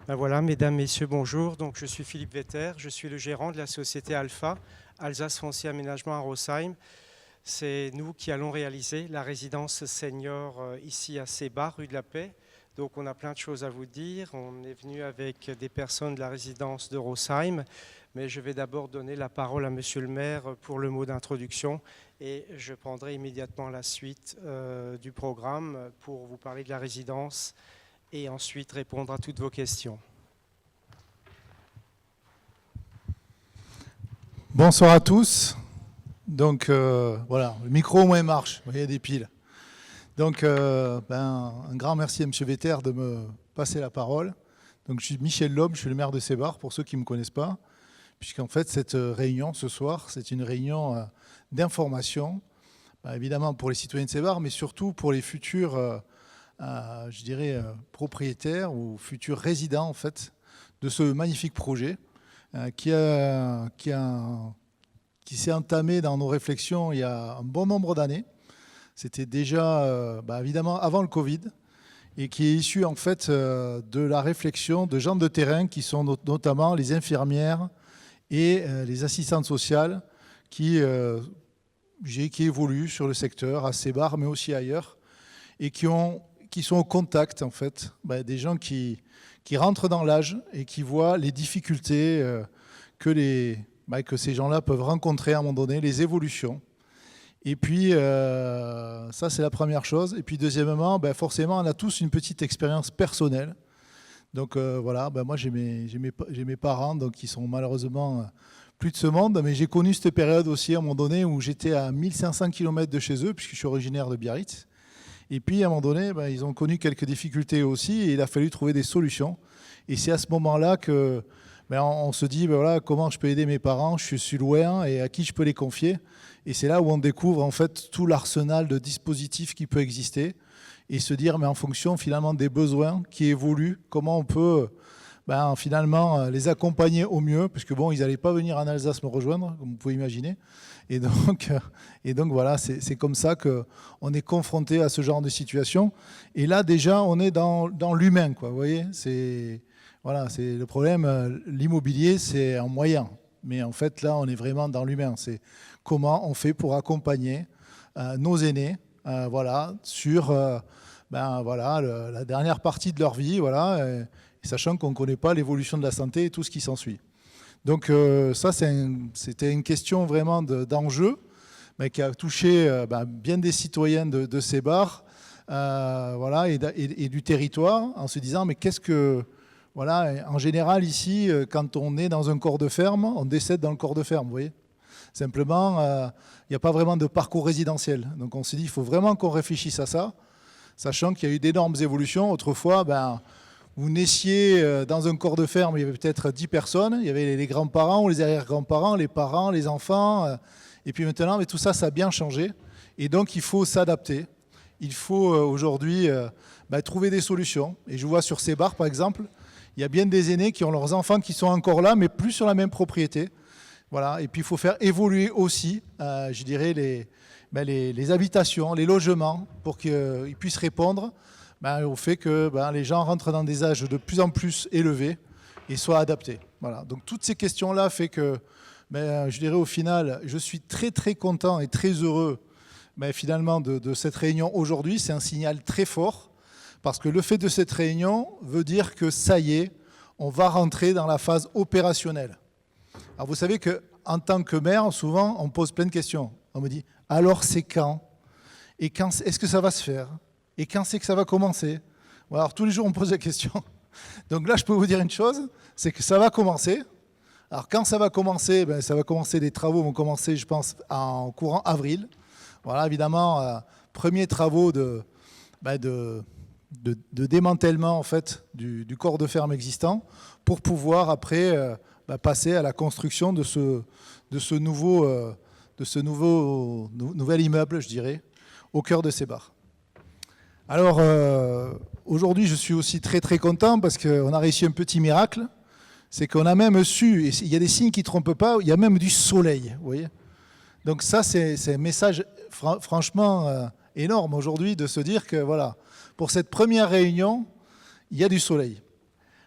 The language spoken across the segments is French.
Ben voilà, mesdames, messieurs, bonjour. Donc, je suis Philippe Vetter, je suis le gérant de la société Alpha, Alsace Foncier Aménagement à Rosheim. C'est nous qui allons réaliser la résidence senior ici à Sébar, rue de la Paix. Donc, on a plein de choses à vous dire. On est venu avec des personnes de la résidence de Rosheim, mais je vais d'abord donner la parole à monsieur le maire pour le mot d'introduction et je prendrai immédiatement la suite du programme pour vous parler de la résidence et ensuite répondre à toutes vos questions. Bonsoir à tous. Donc voilà, le micro au moins marche, il y a des piles. Donc un grand merci à M. Vetter de me passer la parole. Donc je suis Michel Lobe, je suis le maire de Sébar, pour ceux qui ne me connaissent pas, puisqu'en fait cette réunion ce soir, c'est une réunion d'information, évidemment pour les citoyens de Sébar, mais surtout pour les futurs je dirais, propriétaires ou futurs résidents en fait, de ce magnifique projet qui s'est entamé dans nos réflexions il y a un bon nombre d'années. C'était déjà évidemment avant le Covid et qui est issu en fait de la réflexion de gens de terrain qui sont notamment les infirmières et les assistantes sociales qui évoluent sur le secteur à Sébar mais aussi ailleurs et qui sont au contact en fait des gens qui rentrent dans l'âge et qui voient les difficultés que ces gens-là peuvent rencontrer à un moment donné, les évolutions. Et puis ça c'est la première chose. Et puis deuxièmement, forcément on a tous une petite expérience personnelle. Donc voilà, moi j'ai mes parents donc, qui sont malheureusement plus de ce monde, mais j'ai connu cette période aussi à un moment donné où j'étais à 1500 km de chez eux, puisque je suis originaire de Biarritz. Et puis, à un moment donné, ils ont connu quelques difficultés aussi et il a fallu trouver des solutions. Et c'est à ce moment-là que on se dit, voilà, comment je peux aider mes parents, je suis loin et à qui je peux les confier. Et c'est là où on découvre en fait tout l'arsenal de dispositifs qui peut exister et se dire, mais en fonction finalement des besoins qui évoluent, comment on peut finalement les accompagner au mieux, puisque bon, ils n'allaient pas venir en Alsace me rejoindre, comme vous pouvez imaginer. Et donc voilà, c'est comme ça qu'on est confronté à ce genre de situation. Et là, déjà, on est dans l'humain, quoi. Vous voyez, c'est le problème. L'immobilier, c'est un moyen. Mais en fait, là, on est vraiment dans l'humain. C'est comment on fait pour accompagner nos aînés sur la dernière partie de leur vie, sachant qu'on ne connaît pas l'évolution de la santé et tout ce qui s'ensuit. Donc ça, c'était une question vraiment d'enjeu, mais qui a touché bien des citoyens de Sébar et du territoire, en se disant, mais qu'est-ce que... Voilà, en général, ici, quand on est dans un corps de ferme, on décède dans le corps de ferme, vous voyez. Simplement, il n'y a pas vraiment de parcours résidentiel. Donc on s'est dit, il faut vraiment qu'on réfléchisse à ça, sachant qu'il y a eu d'énormes évolutions. Autrefois, vous naissiez dans un corps de ferme, il y avait peut-être 10 personnes, il y avait les grands-parents ou les arrière-grands-parents, les parents, les enfants, et puis maintenant, mais tout ça, ça a bien changé, et donc il faut s'adapter. Il faut aujourd'hui trouver des solutions, et je vois sur Sébar, par exemple, il y a bien des aînés qui ont leurs enfants qui sont encore là, mais plus sur la même propriété. Voilà, et puis il faut faire évoluer aussi, je dirais, les habitations, les logements, pour qu'ils puissent répondre au fait que les gens rentrent dans des âges de plus en plus élevés et soient adaptés. Voilà. Donc toutes ces questions-là fait que, je dirais au final, je suis très très content et très heureux finalement de cette réunion aujourd'hui. C'est un signal très fort parce que le fait de cette réunion veut dire que ça y est, on va rentrer dans la phase opérationnelle. Alors vous savez qu'en tant que maire, souvent on pose plein de questions. On me dit, alors c'est quand? Et quand est-ce que ça va se faire? Et quand c'est que ça va commencer? Alors tous les jours on me pose la question. Donc là je peux vous dire une chose, c'est que ça va commencer. Alors quand ça va commencer, les travaux vont commencer je pense en courant avril. Voilà évidemment, premiers travaux de démantèlement en fait, du corps de ferme existant pour pouvoir après passer à la construction de ce nouvel immeuble, je dirais, au cœur de Sébar. Alors, aujourd'hui, je suis aussi très très content parce qu'on a réussi un petit miracle. C'est qu'on a même su, et il y a des signes qui ne trompent pas, il y a même du soleil, vous voyez. Donc ça, c'est un message franchement énorme aujourd'hui de se dire que, voilà, pour cette première réunion, il y a du soleil.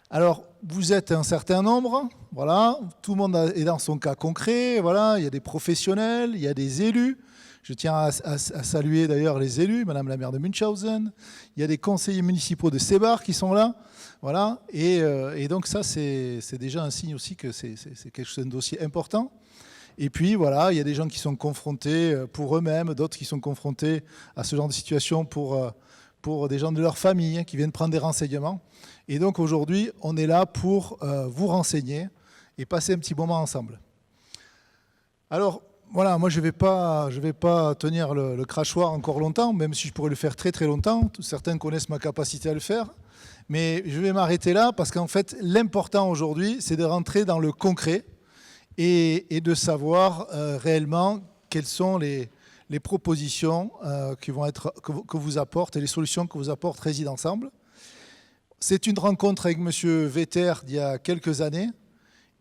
Alors, vous êtes un certain nombre, voilà, tout le monde est dans son cas concret, voilà, il y a des professionnels, il y a des élus. Je tiens à saluer d'ailleurs les élus, Madame la maire de Münchhausen, il y a des conseillers municipaux de Seebach qui sont là, voilà, et donc ça c'est déjà un signe aussi que c'est quelque chose, un dossier important. Et puis voilà, il y a des gens qui sont confrontés pour eux-mêmes, d'autres qui sont confrontés à ce genre de situation pour des gens de leur famille qui viennent prendre des renseignements. Et donc aujourd'hui, on est là pour vous renseigner et passer un petit moment ensemble. Alors voilà, moi je vais pas tenir le crachoir encore longtemps, même si je pourrais le faire très très longtemps. Certains connaissent ma capacité à le faire. Mais je vais m'arrêter là parce qu'en fait, l'important aujourd'hui, c'est de rentrer dans le concret et de savoir réellement quelles sont les propositions que vous apporte et les solutions que vous apporte Réside Ensemble. C'est une rencontre avec M. Vetter d'il y a quelques années.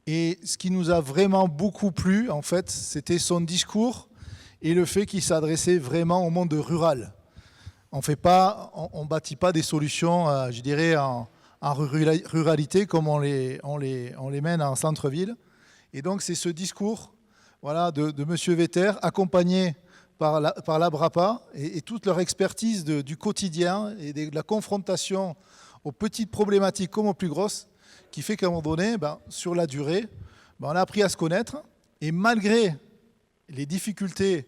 Et ce qui nous a vraiment beaucoup plu, en fait, c'était son discours et le fait qu'il s'adressait vraiment au monde rural. On ne bâtit pas des solutions, je dirais, en ruralité comme on les mène en centre-ville. Et donc, c'est ce discours voilà, de M. Vetter, accompagné par l'ABRAPA et toute leur expertise du quotidien et de la confrontation aux petites problématiques comme aux plus grosses, qui fait qu'à un moment donné, sur la durée, on a appris à se connaître. Et malgré les difficultés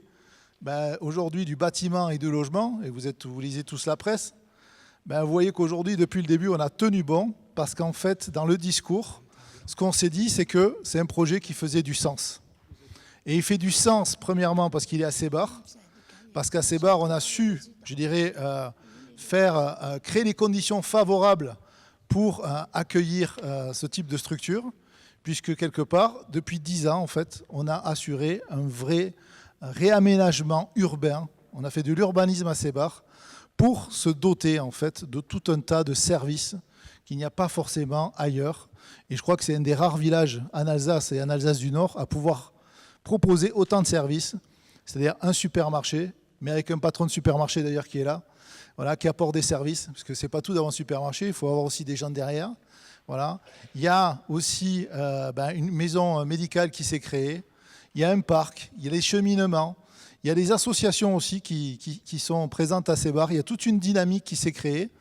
aujourd'hui du bâtiment et du logement, et vous lisez tous la presse, vous voyez qu'aujourd'hui, depuis le début, on a tenu bon, parce qu'en fait, dans le discours, ce qu'on s'est dit, c'est que c'est un projet qui faisait du sens. Et il fait du sens, premièrement, parce qu'il est à Seebach, parce qu'à Seebach, on a su, je dirais, créer les conditions favorables pour accueillir ce type de structure, puisque quelque part, depuis 10 ans, en fait, on a assuré un vrai réaménagement urbain. On a fait de l'urbanisme à Seebach pour se doter, en fait, de tout un tas de services qu'il n'y a pas forcément ailleurs. Et je crois que c'est un des rares villages en Alsace et en Alsace du Nord à pouvoir proposer autant de services, c'est-à-dire un supermarché, mais avec un patron de supermarché d'ailleurs qui est là, voilà, qui apporte des services, parce que ce n'est pas tout d'avoir un supermarché, il faut avoir aussi des gens derrière. Voilà. Il y a aussi une maison médicale qui s'est créée, il y a un parc, il y a les cheminements, il y a des associations aussi qui sont présentes à Seebach, il y a toute une dynamique qui s'est créée,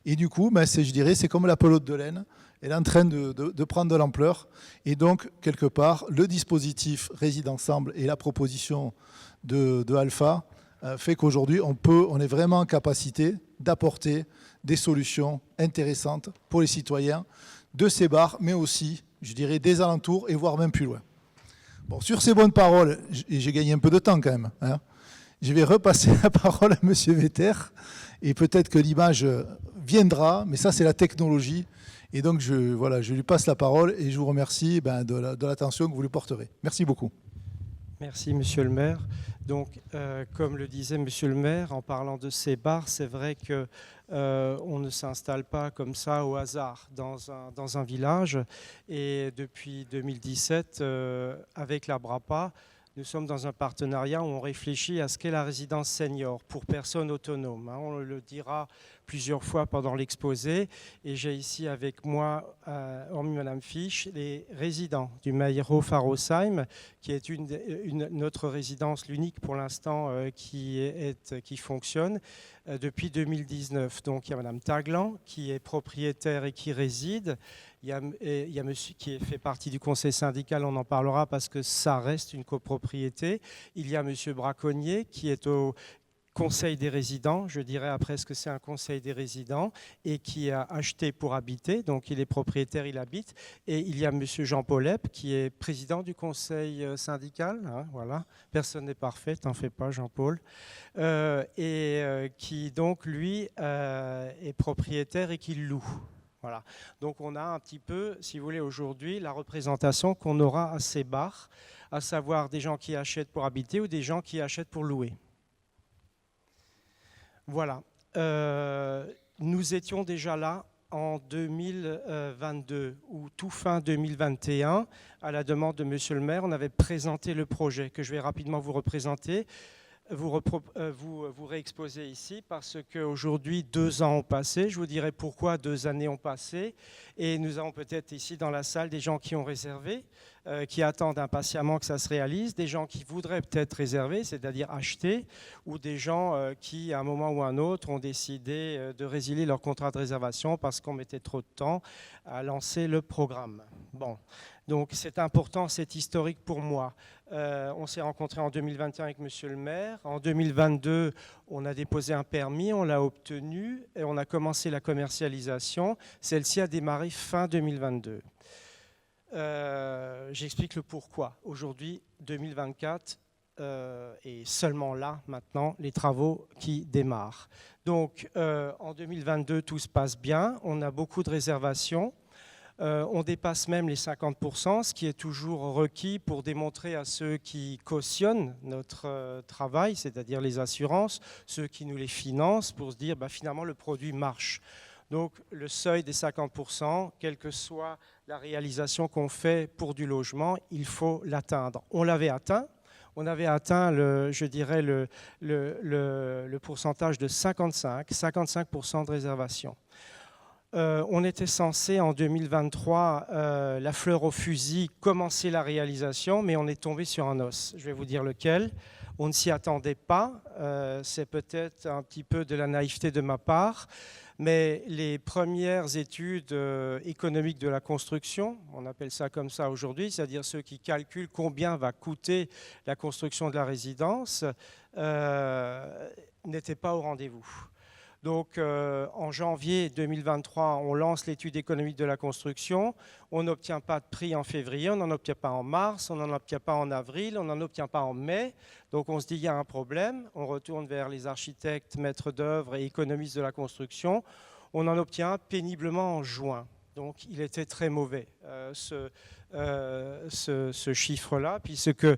et du coup, je dirais, c'est comme la pelote de laine, elle est en train de prendre de l'ampleur, et donc, quelque part, le dispositif Réside Ensemble et la proposition de Alpha fait qu'aujourd'hui, on est vraiment en capacité d'apporter des solutions intéressantes pour les citoyens de Seebach, mais aussi, je dirais, des alentours et voire même plus loin. Bon, sur ces bonnes paroles, et j'ai gagné un peu de temps quand même, hein, je vais repasser la parole à M. Vetter, et peut-être que l'image viendra, mais ça c'est la technologie, et donc je lui passe la parole et je vous remercie de l'attention que vous lui porterez. Merci beaucoup. Merci, Monsieur le maire. Donc, comme le disait Monsieur le maire, en parlant de Seebach, c'est vrai qu'on ne s'installe pas comme ça au hasard dans un village. Et depuis 2017, avec la BRAPA, nous sommes dans un partenariat où on réfléchit à ce qu'est la résidence senior pour personnes autonomes. On le dira plusieurs fois pendant l'exposé. Et j'ai ici avec moi, hormis Madame Fisch, les résidents du Meierhof à Rosheim, qui est notre résidence, l'unique pour l'instant qui fonctionne depuis 2019. Donc il y a Madame Taglan qui est propriétaire et qui réside. Il y a monsieur qui fait partie du conseil syndical, on en parlera parce que ça reste une copropriété. Il y a Monsieur Braconnier qui est au conseil des résidents, je dirais après ce que c'est un conseil des résidents, et qui a acheté pour habiter, donc il est propriétaire, il habite. Et il y a Monsieur Jean Paulep qui est président du conseil syndical, hein, voilà, personne n'est parfait, t'en fais pas Jean-Paul, qui donc lui est propriétaire et qui loue. Voilà. Donc on a un petit peu, si vous voulez, aujourd'hui, la représentation qu'on aura à Seebach, à savoir des gens qui achètent pour habiter ou des gens qui achètent pour louer. Voilà. Nous étions déjà là en 2022 ou tout fin 2021, à la demande de Monsieur le maire, on avait présenté le projet que je vais rapidement vous représenter. vous réexposer ici parce qu'aujourd'hui, 2 ans ont passé. Je vous dirai pourquoi 2 années ont passé. Et nous avons peut-être ici dans la salle des gens qui ont réservé, qui attendent impatiemment que ça se réalise, des gens qui voudraient peut-être réserver, c'est-à-dire acheter, ou des gens qui, à un moment ou à un autre, ont décidé de résilier leur contrat de réservation parce qu'on mettait trop de temps à lancer le programme. Bon. Donc c'est important, c'est historique pour moi. On s'est rencontrés en 2021 avec Monsieur le maire. En 2022, on a déposé un permis, on l'a obtenu et on a commencé la commercialisation. Celle-ci a démarré fin 2022. J'explique le pourquoi. Aujourd'hui, 2024, et seulement là, maintenant, les travaux qui démarrent. Donc en 2022, tout se passe bien. On a beaucoup de réservations. On dépasse même les 50%, ce qui est toujours requis pour démontrer à ceux qui cautionnent notre travail, c'est-à-dire les assurances, ceux qui nous les financent, pour se dire finalement le produit marche. Donc le seuil des 50%, quelle que soit la réalisation qu'on fait pour du logement, il faut l'atteindre. On l'avait atteint. On avait atteint, je dirais, le pourcentage de 55% de réservation. On était censé en 2023, la fleur au fusil, commencer la réalisation, mais on est tombé sur un os. Je vais vous dire lequel. On ne s'y attendait pas. C'est peut-être un petit peu de la naïveté de ma part, mais les premières études économiques de la construction, on appelle ça comme ça aujourd'hui, c'est-à-dire ceux qui calculent combien va coûter la construction de la résidence, n'étaient pas au rendez-vous. Donc en janvier 2023, on lance l'étude économique de la construction. On n'obtient pas de prix en février, on n'en obtient pas en mars, on n'en obtient pas en avril, on n'en obtient pas en mai. Donc on se dit il y a un problème. On retourne vers les architectes, maîtres d'œuvre et économistes de la construction. On en obtient péniblement en juin. Donc il était très mauvais ce chiffre-là, puisque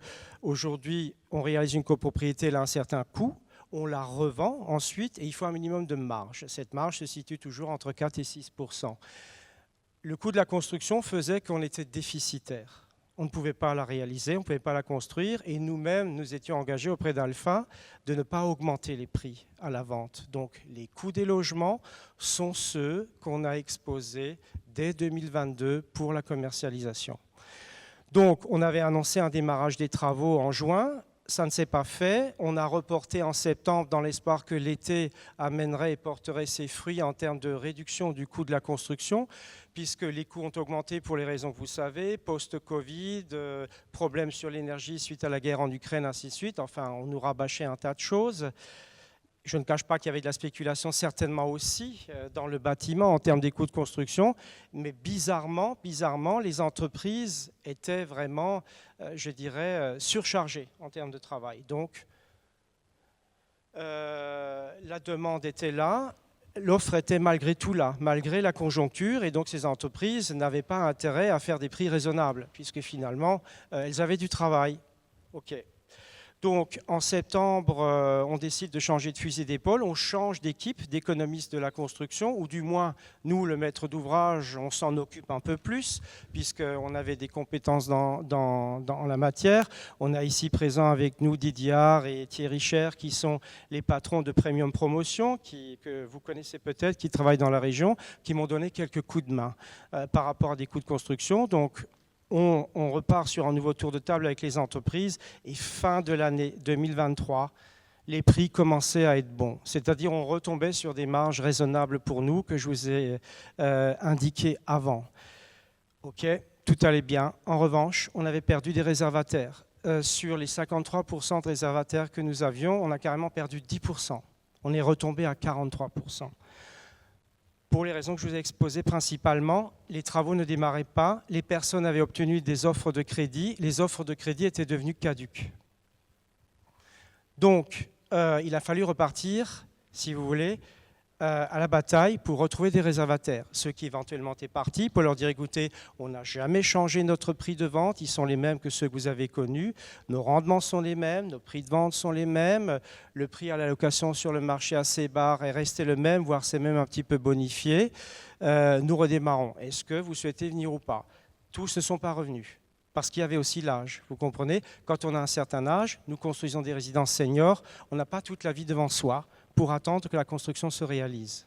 aujourd'hui on réalise une copropriété, elle a un certain coût. On la revend ensuite et il faut un minimum de marge. Cette marge se situe toujours entre 4 et 6%. Le coût de la construction faisait qu'on était déficitaire. On ne pouvait pas la réaliser, on ne pouvait pas la construire et nous-mêmes, nous étions engagés auprès d'Alpha de ne pas augmenter les prix à la vente. Donc les coûts des logements sont ceux qu'on a exposés dès 2022 pour la commercialisation. Donc on avait annoncé un démarrage des travaux en juin. Ça ne s'est pas fait. On a reporté en septembre dans l'espoir que l'été amènerait et porterait ses fruits en termes de réduction du coût de la construction, puisque les coûts ont augmenté pour les raisons que vous savez, post-Covid, problèmes sur l'énergie suite à la guerre en Ukraine, ainsi de suite. Enfin, on nous rabâchait un tas de choses. Je ne cache pas qu'il y avait de la spéculation certainement aussi dans le bâtiment en termes des coûts de construction, mais bizarrement, les entreprises étaient vraiment, je dirais, surchargées en termes de travail. Donc, la demande était là, l'offre était malgré tout là, malgré la conjoncture, et donc ces entreprises n'avaient pas intérêt à faire des prix raisonnables, puisque finalement, elles avaient du travail. OK. Donc, en septembre, on décide de changer de fusil d'épaule, on change d'équipe d'économistes de la construction, ou du moins, nous, le maître d'ouvrage, on s'en occupe un peu plus, puisqu'on avait des compétences dans la matière. On a ici présent avec nous Didier et Thierry Cher, qui sont les patrons de Premium Promotion, que vous connaissez peut-être, qui travaillent dans la région, qui m'ont donné quelques coups de main par rapport à des coûts de construction. Donc, on repart sur un nouveau tour de table avec les entreprises et fin de l'année 2023, les prix commençaient à être bons. C'est-à-dire on retombait sur des marges raisonnables pour nous que je vous ai indiquées avant. OK, tout allait bien. En revanche, on avait perdu des réservataires. Sur les 53% de réservataires que nous avions, on a carrément perdu 10%. On est retombé à 43%. Pour les raisons que je vous ai exposées principalement, les travaux ne démarraient pas, les personnes avaient obtenu des offres de crédit, les offres de crédit étaient devenues caduques. Donc, il a fallu repartir, si vous voulez, à la bataille pour retrouver des réservataires. Ceux qui éventuellement étaient partis, pour leur dire, écoutez, on n'a jamais changé notre prix de vente, ils sont les mêmes que ceux que vous avez connus, nos rendements sont les mêmes, nos prix de vente sont les mêmes, le prix à la location sur le marché assez bas est resté le même, voire c'est même un petit peu bonifié. Nous redémarrons. Est-ce que vous souhaitez venir ou pas? Tous ne sont pas revenus. parce qu'il y avait aussi l'âge. Vous comprenez? Quand on a un certain âge, nous construisons des résidences seniors, on n'a pas toute la vie devant soi pour attendre que la construction se réalise.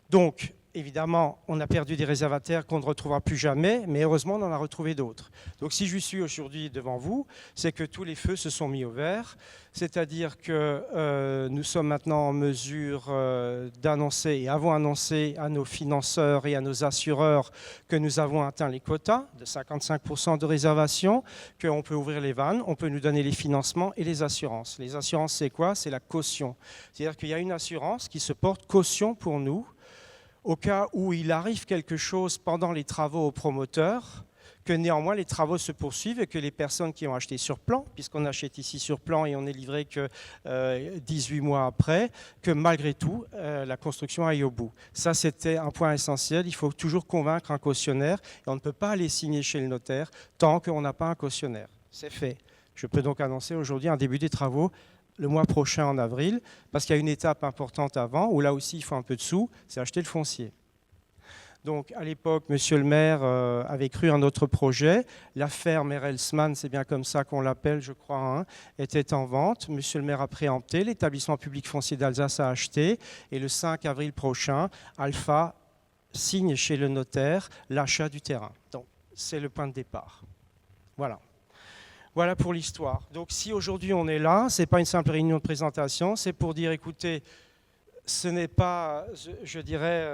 Donc, évidemment, on a perdu des réservataires qu'on ne retrouvera plus jamais, mais heureusement, on en a retrouvé d'autres. Donc, si je suis aujourd'hui devant vous, c'est que tous les feux se sont mis au vert, c'est-à-dire que nous sommes maintenant en mesure d'annoncer et avons annoncé à nos financeurs et à nos assureurs que nous avons atteint les quotas de 55% de réservation, qu'on peut ouvrir les vannes, on peut nous donner les financements et les assurances. Les assurances, c'est quoi? C'est la caution. C'est-à-dire qu'il y a une assurance qui se porte caution pour nous, au cas où il arrive quelque chose pendant les travaux au promoteur, que néanmoins les travaux se poursuivent et que les personnes qui ont acheté sur plan, puisqu'on achète ici sur plan et on n'est livré que 18 mois après, que malgré tout, la construction aille au bout. Ça, c'était un point essentiel. Il faut toujours convaincre un cautionnaire et on ne peut pas aller signer chez le notaire tant qu'on n'a pas un cautionnaire. C'est fait. Je peux donc annoncer aujourd'hui un début des travaux le mois prochain en avril, parce qu'il y a une étape importante avant, où là aussi il faut un peu de sous, c'est acheter le foncier. Donc à l'époque, monsieur le maire avait cru à notre projet, la ferme Erelsmann, c'est bien comme ça qu'on l'appelle je crois, hein, était en vente, monsieur le maire a préempté, l'établissement public foncier d'Alsace a acheté, et le 5 avril prochain, Alpha signe chez le notaire l'achat du terrain. Donc c'est le point de départ. Voilà. Voilà pour l'histoire. Donc si aujourd'hui on est là, ce n'est pas une simple réunion de présentation, c'est pour dire, écoutez, ce n'est pas, je dirais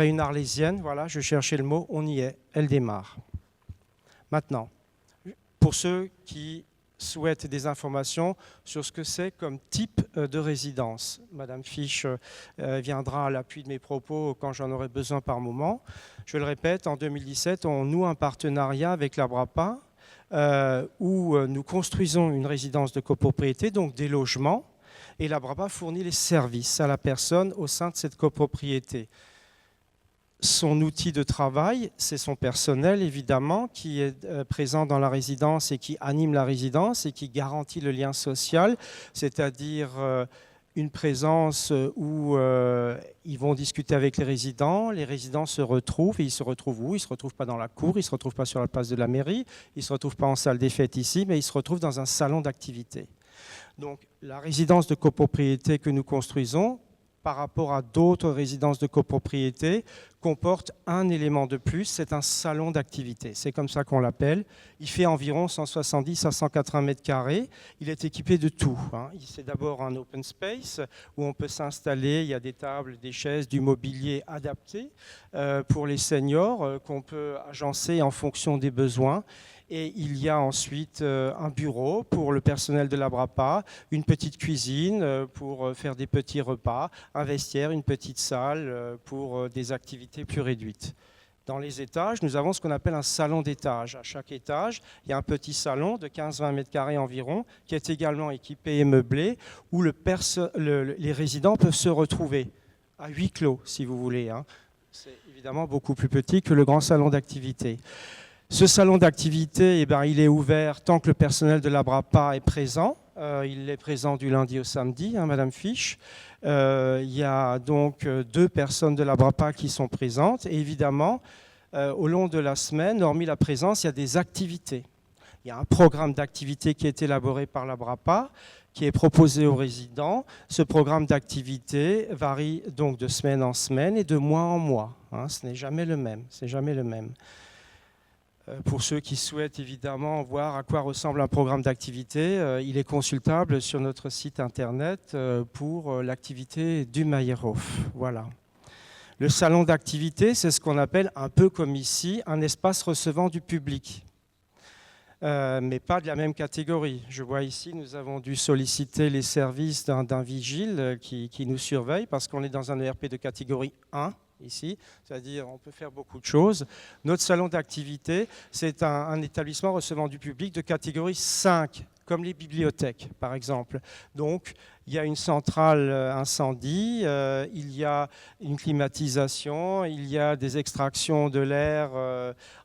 une arlésienne, voilà, je cherchais le mot, on y est, elle démarre. Maintenant, pour ceux qui souhaitent des informations sur ce que c'est comme type de résidence, Madame Fisch viendra à l'appui de mes propos quand j'en aurai besoin par moment. Je le répète, en 2017, on noue un partenariat avec la BRAPA, où nous construisons une résidence de copropriété, donc des logements, et la BRAPA fournit les services à la personne au sein de cette copropriété. Son outil de travail, c'est son personnel, évidemment, qui est présent dans la résidence et qui anime la résidence et qui garantit le lien social, c'est-à-dire une présence où ils vont discuter avec les résidents se retrouvent, et ils se retrouvent où? Ils ne se retrouvent pas dans la cour, ils ne se retrouvent pas sur la place de la mairie, ils ne se retrouvent pas en salle des fêtes ici, mais ils se retrouvent dans un salon d'activité. Donc la résidence de copropriété que nous construisons, par rapport à d'autres résidences de copropriété, comporte un élément de plus, c'est un salon d'activité. C'est comme ça qu'on l'appelle. Il fait environ 170 à 180 mètres carrés. Il est équipé de tout. C'est d'abord un open space où on peut s'installer. Il y a des tables, des chaises, du mobilier adapté pour les seniors qu'on peut agencer en fonction des besoins. Et il y a ensuite un bureau pour le personnel de la BRAPA, une petite cuisine pour faire des petits repas, un vestiaire, une petite salle pour des activités plus réduites. Dans les étages, nous avons ce qu'on appelle un salon d'étage. À chaque étage, il y a un petit salon de 15-20 mètres carrés environ qui est également équipé et meublé où les résidents peuvent se retrouver à huis clos, si vous voulez. C'est évidemment beaucoup plus petit que le grand salon d'activité. Ce salon d'activité, il est ouvert tant que le personnel de la BRAPA est présent. Il est présent du lundi au samedi, Madame Fisch. Il y a donc 2 personnes de la BRAPA qui sont présentes. Et évidemment, au long de la semaine, hormis la présence, il y a des activités. Il y a un programme d'activité qui est élaboré par la BRAPA, qui est proposé aux résidents. Ce programme d'activité varie donc de semaine en semaine et de mois en mois. Ce n'est jamais le même. C'est jamais le même. Pour ceux qui souhaitent évidemment voir à quoi ressemble un programme d'activité, il est consultable sur notre site internet pour l'activité du Meyerhof. Voilà. Le salon d'activité, c'est ce qu'on appelle un peu comme ici, un espace recevant du public. Mais pas de la même catégorie. Je vois ici, nous avons dû solliciter les services d'un vigile qui nous surveille parce qu'on est dans un ERP de catégorie 1. Ici, c'est-à-dire on peut faire beaucoup de choses. Notre salon d'activité, c'est un établissement recevant du public de catégorie 5, comme les bibliothèques, par exemple. Donc, il y a une centrale incendie, il y a une climatisation, il y a des extractions de l'air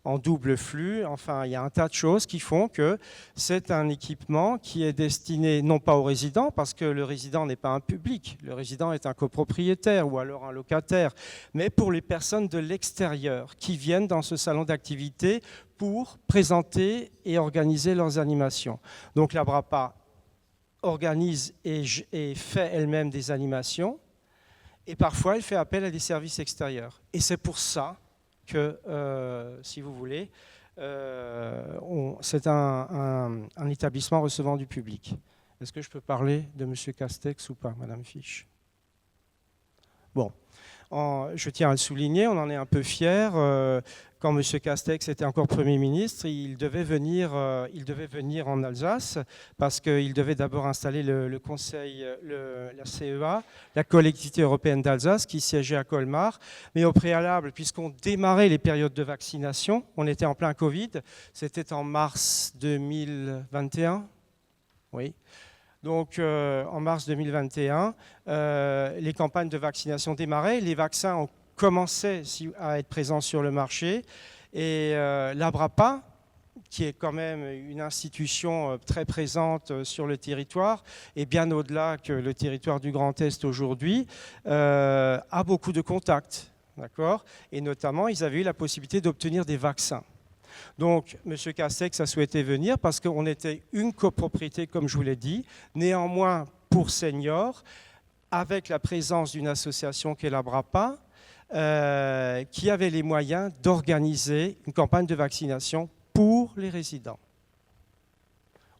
en double flux. Enfin, il y a un tas de choses qui font que c'est un équipement qui est destiné non pas aux résidents, parce que le résident n'est pas un public, le résident est un copropriétaire ou alors un locataire, mais pour les personnes de l'extérieur qui viennent dans ce salon d'activité pour présenter et organiser leurs animations. Donc la BRAPA organise et fait elle-même des animations, et parfois elle fait appel à des services extérieurs. Et c'est pour ça que, si vous voulez, c'est un établissement recevant du public. Est-ce que je peux parler de M. Castex ou pas, Madame Fisch? Bon, je tiens à le souligner, on en est un peu fiers. Quand M. Castex était encore Premier ministre, il devait venir en Alsace parce qu'il devait d'abord installer le Conseil, la CEA, la Collectivité européenne d'Alsace, qui siégeait à Colmar. Mais au préalable, puisqu'on démarrait les périodes de vaccination, on était en plein Covid, c'était en mars 2021, oui. Donc, en mars 2021, les campagnes de vaccination démarraient, les vaccins commençaient à être présents sur le marché, et la BRAPA, qui est quand même une institution très présente sur le territoire, et bien au-delà que le territoire du Grand Est aujourd'hui, a beaucoup de contacts, d'accord ? Et notamment, ils avaient eu la possibilité d'obtenir des vaccins. Donc, M. Castex a souhaité venir parce qu'on était une copropriété, comme je vous l'ai dit, néanmoins pour seniors, avec la présence d'une association qui est la BRAPA, qui avait les moyens d'organiser une campagne de vaccination pour les résidents.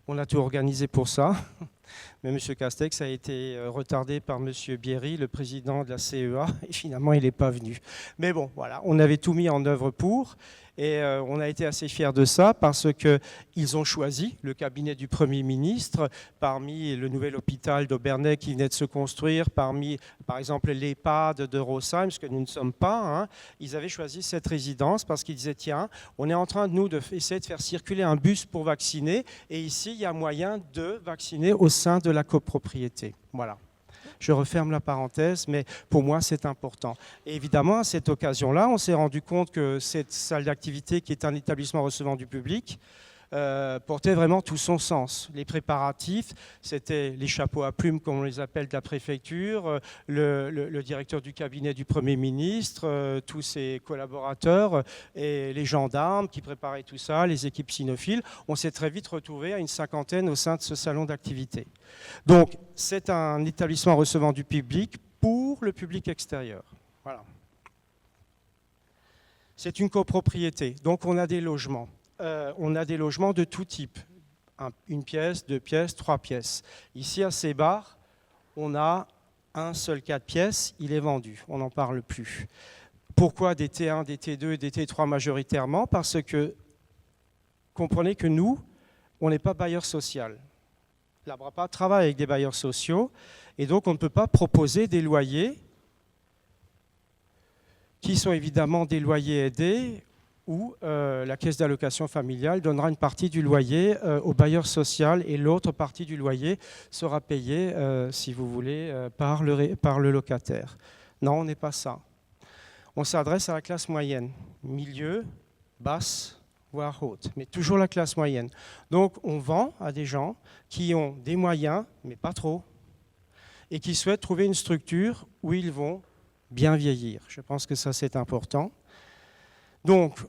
On a tout organisé pour ça, mais M. Castex a été retardé par M. Bierry, le président de la CEA, et finalement il n'est pas venu. Mais bon, voilà, on avait tout mis en œuvre pour. Et on a été assez fiers de ça parce qu'ils ont choisi le cabinet du Premier ministre parmi le nouvel hôpital d'Aubernais qui venait de se construire, parmi par exemple l'EHPAD de Rosheim, ce que nous ne sommes pas. Hein. Ils avaient choisi cette résidence parce qu'ils disaient tiens, on est en train essayer de faire circuler un bus pour vacciner et ici il y a moyen de vacciner au sein de la copropriété. Voilà. Je referme la parenthèse, mais pour moi, c'est important. Et évidemment, à cette occasion-là, on s'est rendu compte que cette salle d'activité, qui est un établissement recevant du public, portait vraiment tout son sens. Les préparatifs, c'était les chapeaux à plumes, comme on les appelle, de la préfecture, le directeur du cabinet du Premier ministre, tous ses collaborateurs et les gendarmes qui préparaient tout ça, les équipes cynophiles. On s'est très vite retrouvés à une cinquantaine au sein de ce salon d'activité. Donc, c'est un établissement recevant du public pour le public extérieur. Voilà. C'est une copropriété, donc on a des logements. On a des logements de tout type, une pièce, 2 pièces, 3 pièces. Ici à Sébar, on a un seul 4 pièces, il est vendu, on n'en parle plus. Pourquoi des T1, des T2 et des T3 majoritairement? Parce que, comprenez que nous, on n'est pas bailleur social. La BRAPA travaille avec des bailleurs sociaux et donc on ne peut pas proposer des loyers qui sont évidemment des loyers aidés où la caisse d'allocation familiale donnera une partie du loyer au bailleur social et l'autre partie du loyer sera payée, si vous voulez, par le locataire. Non, on n'est pas ça. On s'adresse à la classe moyenne, milieu, basse, voire haute, mais toujours la classe moyenne. Donc on vend à des gens qui ont des moyens, mais pas trop, et qui souhaitent trouver une structure où ils vont bien vieillir. Je pense que ça, c'est important. Donc,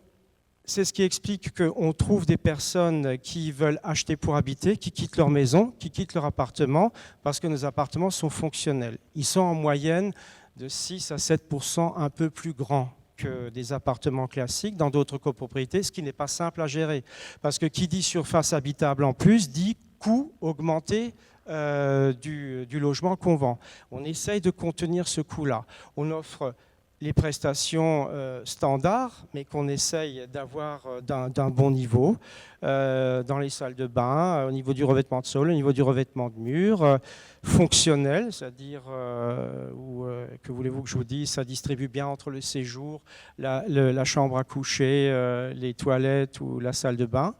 c'est ce qui explique qu'on trouve des personnes qui veulent acheter pour habiter, qui quittent leur maison, qui quittent leur appartement, parce que nos appartements sont fonctionnels. Ils sont en moyenne de 6 à 7% un peu plus grands que des appartements classiques dans d'autres copropriétés, ce qui n'est pas simple à gérer. Parce que qui dit surface habitable en plus, dit coût augmenté du logement qu'on vend. On essaye de contenir ce coût-là. On offre les prestations standards, mais qu'on essaye d'avoir d'un bon niveau, dans les salles de bain, au niveau du revêtement de sol, au niveau du revêtement de mur, fonctionnel, c'est-à-dire, que voulez-vous que je vous dise, ça distribue bien entre le séjour, la chambre à coucher, les toilettes ou la salle de bain.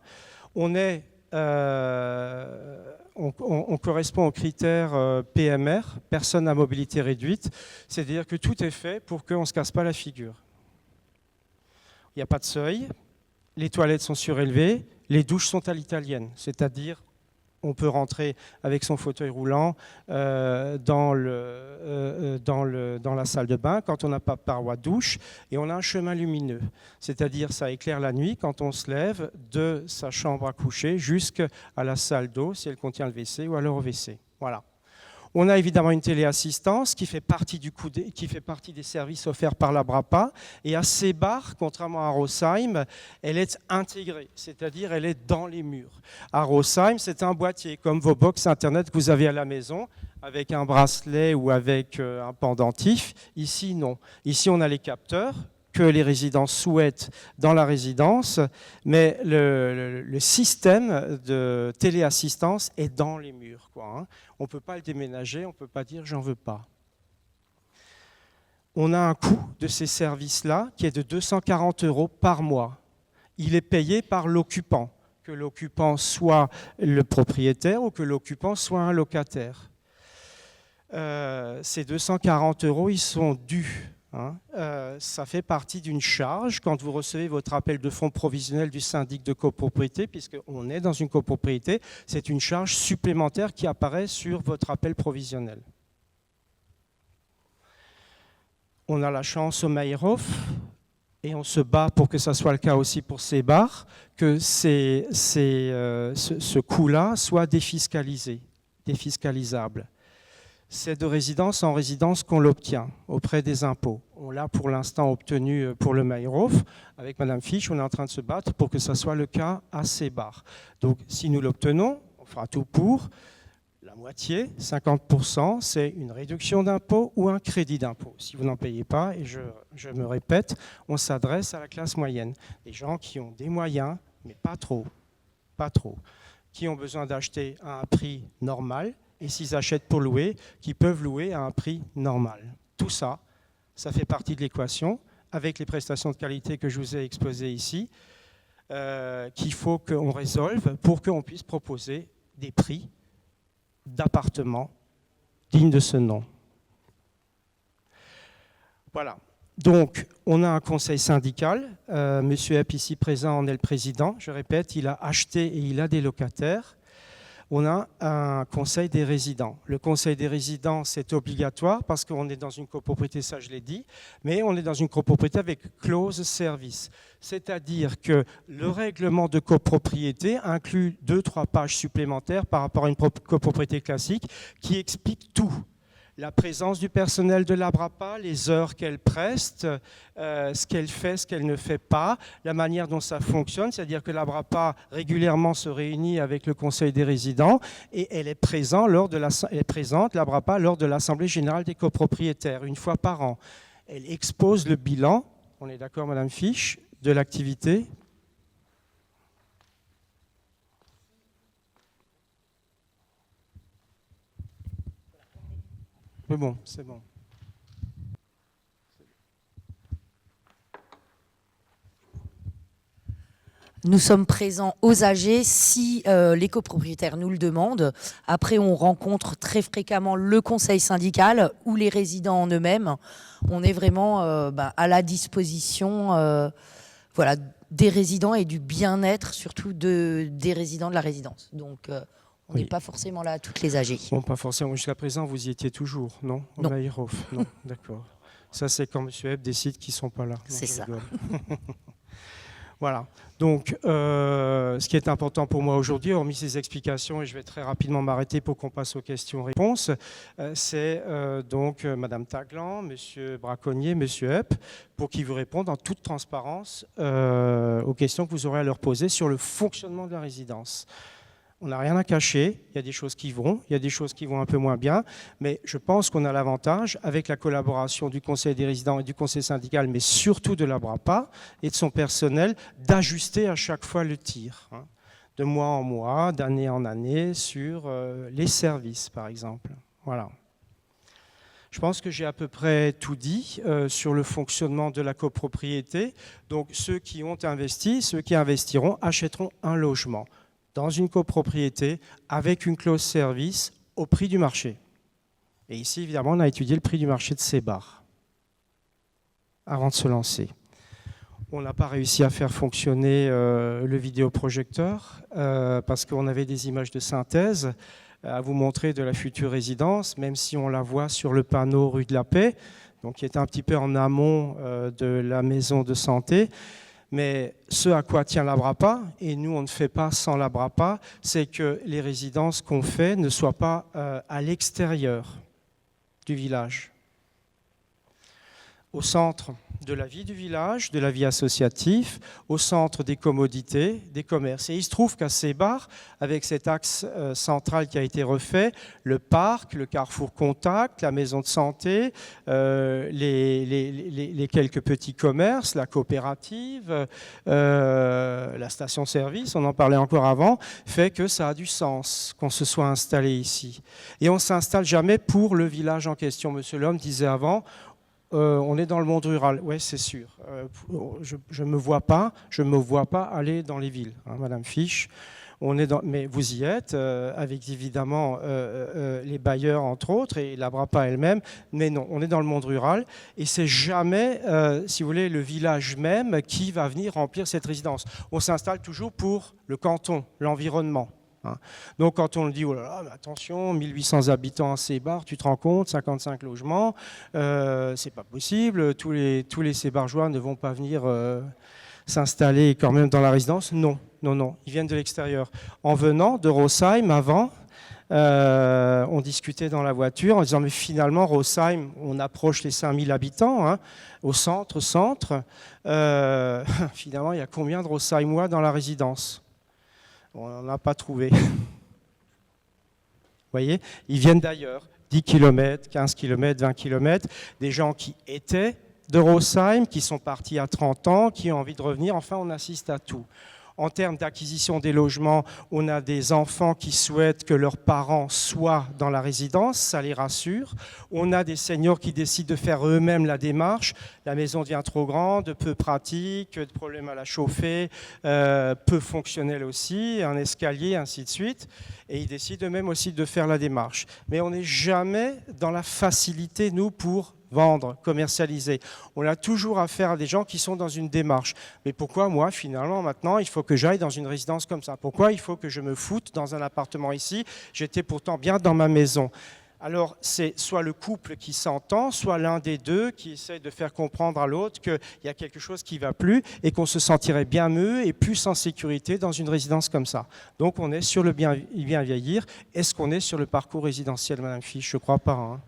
On correspond aux critères PMR, personnes à mobilité réduite, c'est-à-dire que tout est fait pour qu'on ne se casse pas la figure. Il n'y a pas de seuil, les toilettes sont surélevées, les douches sont à l'italienne, c'est-à-dire On peut rentrer avec son fauteuil roulant dans la salle de bain quand on n'a pas de paroi de douche, et on a un chemin lumineux. C'est-à-dire ça éclaire la nuit quand on se lève de sa chambre à coucher jusqu'à la salle d'eau, si elle contient le WC, ou alors au WC. Voilà. On a évidemment une téléassistance qui fait partie des services offerts par la BRAPA. Et à Sebar, contrairement à Rosheim, elle est intégrée, c'est-à-dire elle est dans les murs. À Rosheim, c'est un boîtier, comme vos box Internet que vous avez à la maison, avec un bracelet ou avec un pendentif. Ici, non. Ici, on a les capteurs que les résidents souhaitent dans la résidence, mais le système de téléassistance est dans les murs, quoi, hein. On ne peut pas le déménager, on ne peut pas dire « j'en veux pas ». On a un coût de ces services-là qui est de 240 € par mois. Il est payé par l'occupant, que l'occupant soit le propriétaire ou que l'occupant soit un locataire. Ces 240 €, ils sont dus. Ça fait partie d'une charge quand vous recevez votre appel de fonds provisionnel du syndic de copropriété, puisqu'on est dans une copropriété, c'est une charge supplémentaire qui apparaît sur votre appel provisionnel. On a la chance au Meyerhof, et on se bat pour que ça soit le cas aussi pour Sebar, que ce coût-là soit défiscalisable. C'est de résidence en résidence qu'on l'obtient auprès des impôts. On l'a pour l'instant obtenu pour le Meyerhof. Avec Madame Fisch, on est en train de se battre pour que ça soit le cas à Sebar. Donc, si nous l'obtenons, on fera tout pour. La moitié, 50%, c'est une réduction d'impôt ou un crédit d'impôt. Si vous n'en payez pas, et je me répète, on s'adresse à la classe moyenne. Des gens qui ont des moyens, mais pas trop, qui ont besoin d'acheter à un prix normal, et s'ils achètent pour louer, qui peuvent louer à un prix normal. Tout ça, ça fait partie de l'équation, avec les prestations de qualité que je vous ai exposées ici, qu'il faut qu'on résolve pour qu'on puisse proposer des prix d'appartements dignes de ce nom. Voilà. Donc, on a un conseil syndical. Monsieur Epp, ici présent, en est le président. Je répète, il a acheté et il a des locataires. On a un conseil des résidents. Le conseil des résidents, c'est obligatoire parce qu'on est dans une copropriété, ça je l'ai dit, mais on est dans une copropriété avec clause service. C'est-à-dire que le règlement de copropriété inclut 2-3 pages supplémentaires par rapport à une copropriété classique qui explique tout. La présence du personnel de la BRAPA, les heures qu'elle preste, ce qu'elle fait, ce qu'elle ne fait pas, la manière dont ça fonctionne, c'est-à-dire que la BRAPA régulièrement se réunit avec le conseil des résidents et elle est présente, la BRAPA, lors de l'Assemblée générale des copropriétaires, une fois par an. Elle expose le bilan, on est d'accord Madame Fisch, de l'activité. Mais bon, c'est bon. Nous sommes présents aux AG si les copropriétaires nous le demandent. Après, on rencontre très fréquemment le conseil syndical ou les résidents en eux-mêmes. On est vraiment à la disposition des résidents et du bien-être, surtout des résidents de la résidence. Donc, on n'est pas forcément là à toutes les AG. Bon, pas forcément. Jusqu'à présent, vous y étiez toujours, non? Non. Non, d'accord. Ça, c'est quand M. Epp décide qu'ils ne sont pas là. C'est ça. Voilà. Donc, ce qui est important pour moi aujourd'hui, hormis ces explications, et je vais très rapidement m'arrêter pour qu'on passe aux questions-réponses, c'est donc Madame Taglan, Monsieur Braconnier, Monsieur Epp, pour qu'ils vous répondent en toute transparence aux questions que vous aurez à leur poser sur le fonctionnement de la résidence. On n'a rien à cacher, il y a des choses qui vont, il y a des choses qui vont un peu moins bien, mais je pense qu'on a l'avantage, avec la collaboration du Conseil des résidents et du Conseil syndical, mais surtout de la BRAPA et de son personnel, d'ajuster à chaque fois le tir, de mois en mois, d'année en année, sur les services, par exemple. Voilà. Je pense que j'ai à peu près tout dit sur le fonctionnement de la copropriété. Donc, ceux qui ont investi, ceux qui investiront, achèteront un logement dans une copropriété avec une clause service au prix du marché. Et ici, évidemment, on a étudié le prix du marché de Sebar avant de se lancer. On n'a pas réussi à faire fonctionner le vidéoprojecteur parce qu'on avait des images de synthèse à vous montrer de la future résidence, même si on la voit sur le panneau rue de la Paix, donc qui est un petit peu en amont de la maison de santé. Mais ce à quoi tient l'Abrapa, et nous on ne fait pas sans l'Abrapa, c'est que les résidences qu'on fait ne soient pas à l'extérieur du village, au centre de la vie du village, de la vie associative, au centre des commodités, des commerces. Et il se trouve qu'à Sébar, avec cet axe central qui a été refait, le parc, le carrefour contact, la maison de santé, les quelques petits commerces, la coopérative, la station-service, on en parlait encore avant, fait que ça a du sens qu'on se soit installé ici. Et on ne s'installe jamais pour le village en question. Monsieur Lhomme disait avant, on est dans le monde rural, oui c'est sûr. Je me vois pas aller dans les villes, hein, Madame Fisch. Mais vous y êtes, avec évidemment les bailleurs entre autres et l'Abrapa elle-même. Mais non, on est dans le monde rural et c'est jamais, si vous voulez, le village même qui va venir remplir cette résidence. On s'installe toujours pour le canton, l'environnement. Donc quand on le dit, oh là là, mais attention, 1800 habitants à Sébar, tu te rends compte, 55 logements, c'est pas possible, tous les Sébargeois ne vont pas venir s'installer quand même dans la résidence. Non, non, non, ils viennent de l'extérieur. En venant de Rosheim avant, on discutait dans la voiture en disant mais finalement Rosheim, on approche les 5000 habitants, hein, au centre, finalement il y a combien de Rosheimois dans la résidence ? On n'en a pas trouvé. Vous voyez, ils viennent d'ailleurs, 10 km, 15 km, 20 km, des gens qui étaient de Rosheim, qui sont partis à 30 ans, qui ont envie de revenir, enfin on assiste à tout. En termes d'acquisition des logements, on a des enfants qui souhaitent que leurs parents soient dans la résidence, ça les rassure. On a des seniors qui décident de faire eux-mêmes la démarche. La maison devient trop grande, peu pratique, de problèmes à la chauffer, peu fonctionnelle aussi, un escalier, ainsi de suite. Et ils décident eux-mêmes aussi de faire la démarche. Mais on n'est jamais dans la facilité, nous, pour vendre, commercialiser. On a toujours affaire à des gens qui sont dans une démarche. Mais pourquoi moi, finalement, maintenant, il faut que j'aille dans une résidence comme ça? Pourquoi il faut que je me foute dans un appartement ici? J'étais pourtant bien dans ma maison. Alors, c'est soit le couple qui s'entend, soit l'un des deux qui essaie de faire comprendre à l'autre qu'il y a quelque chose qui ne va plus et qu'on se sentirait bien mieux et plus en sécurité dans une résidence comme ça. Donc, on est sur le bien vieillir. Est-ce qu'on est sur le parcours résidentiel, Madame Fisch? Je ne crois pas. Hein.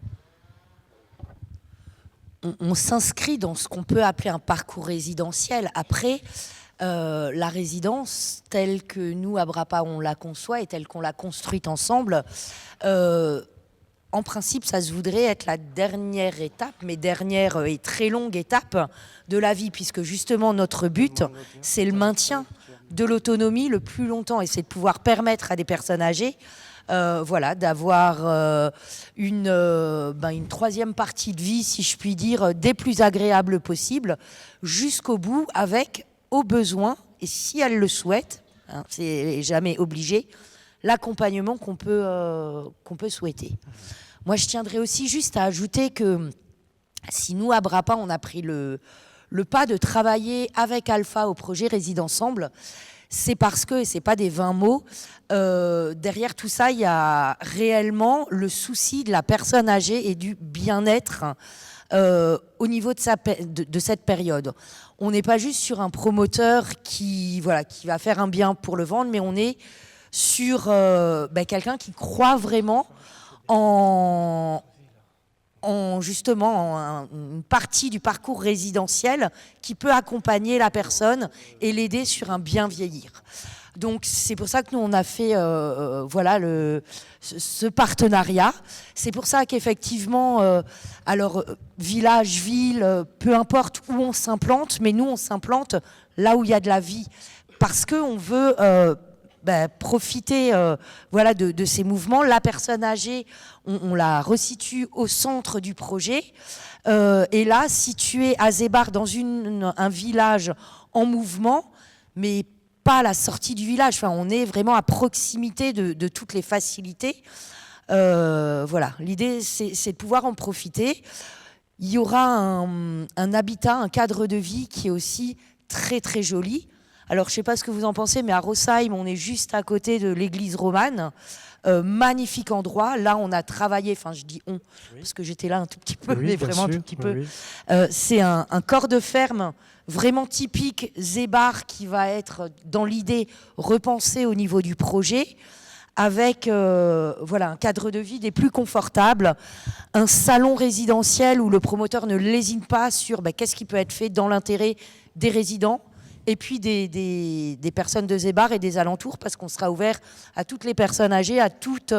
On s'inscrit dans ce qu'on peut appeler un parcours résidentiel. Après, la résidence, telle que nous, à Abrapa, on la conçoit et telle qu'on l'a construite ensemble, en principe, ça se voudrait être la dernière étape, mais dernière et très longue étape de la vie, puisque justement, notre but, c'est le maintien de l'autonomie le plus longtemps, et c'est de pouvoir permettre à des personnes âgées d'avoir une troisième partie de vie, si je puis dire, des plus agréables possibles, jusqu'au bout, avec, au besoin, et si elles le souhaitent, hein, c'est jamais obligé, l'accompagnement qu'on peut souhaiter. Moi, je tiendrais aussi juste à ajouter que si nous, à Abrapa, on a pris le pas de travailler avec Alpha au projet Résident Ensemble, c'est parce que, et ce n'est pas des 20 mots, derrière tout ça, il y a réellement le souci de la personne âgée et du bien-être au niveau de cette période. On n'est pas juste sur un promoteur qui va faire un bien pour le vendre, mais on est sur quelqu'un qui croit vraiment justement une partie du parcours résidentiel qui peut accompagner la personne et l'aider sur un bien vieillir. Donc c'est pour ça que nous on a fait ce partenariat. C'est pour ça qu'effectivement, village, ville, peu importe où on s'implante, mais nous on s'implante là où il y a de la vie, parce qu'on veut profiter de ces mouvements. La personne âgée, on la resitue au centre du projet. Et là, situé à Sébar, dans un village en mouvement, mais pas à la sortie du village. Enfin, on est vraiment à proximité de toutes les facilités. L'idée, c'est de pouvoir en profiter. Il y aura un habitat, un cadre de vie qui est aussi très très joli. Alors je ne sais pas ce que vous en pensez, mais à Rosheim, on est juste à côté de l'église romane. Magnifique endroit. Là, on a travaillé, enfin je dis on, parce que j'étais là un tout petit peu, Oui, mais bien vraiment un sûr, tout petit peu. oui. C'est un corps de ferme vraiment typique Zébar qui va être, dans l'idée, repensé au niveau du projet, avec voilà, un cadre de vie des plus confortables, un salon résidentiel où le promoteur ne lésine pas sur qu'est-ce qui peut être fait dans l'intérêt des résidents, et puis des personnes de Zébar et des alentours, parce qu'on sera ouvert à toutes les personnes âgées, à toutes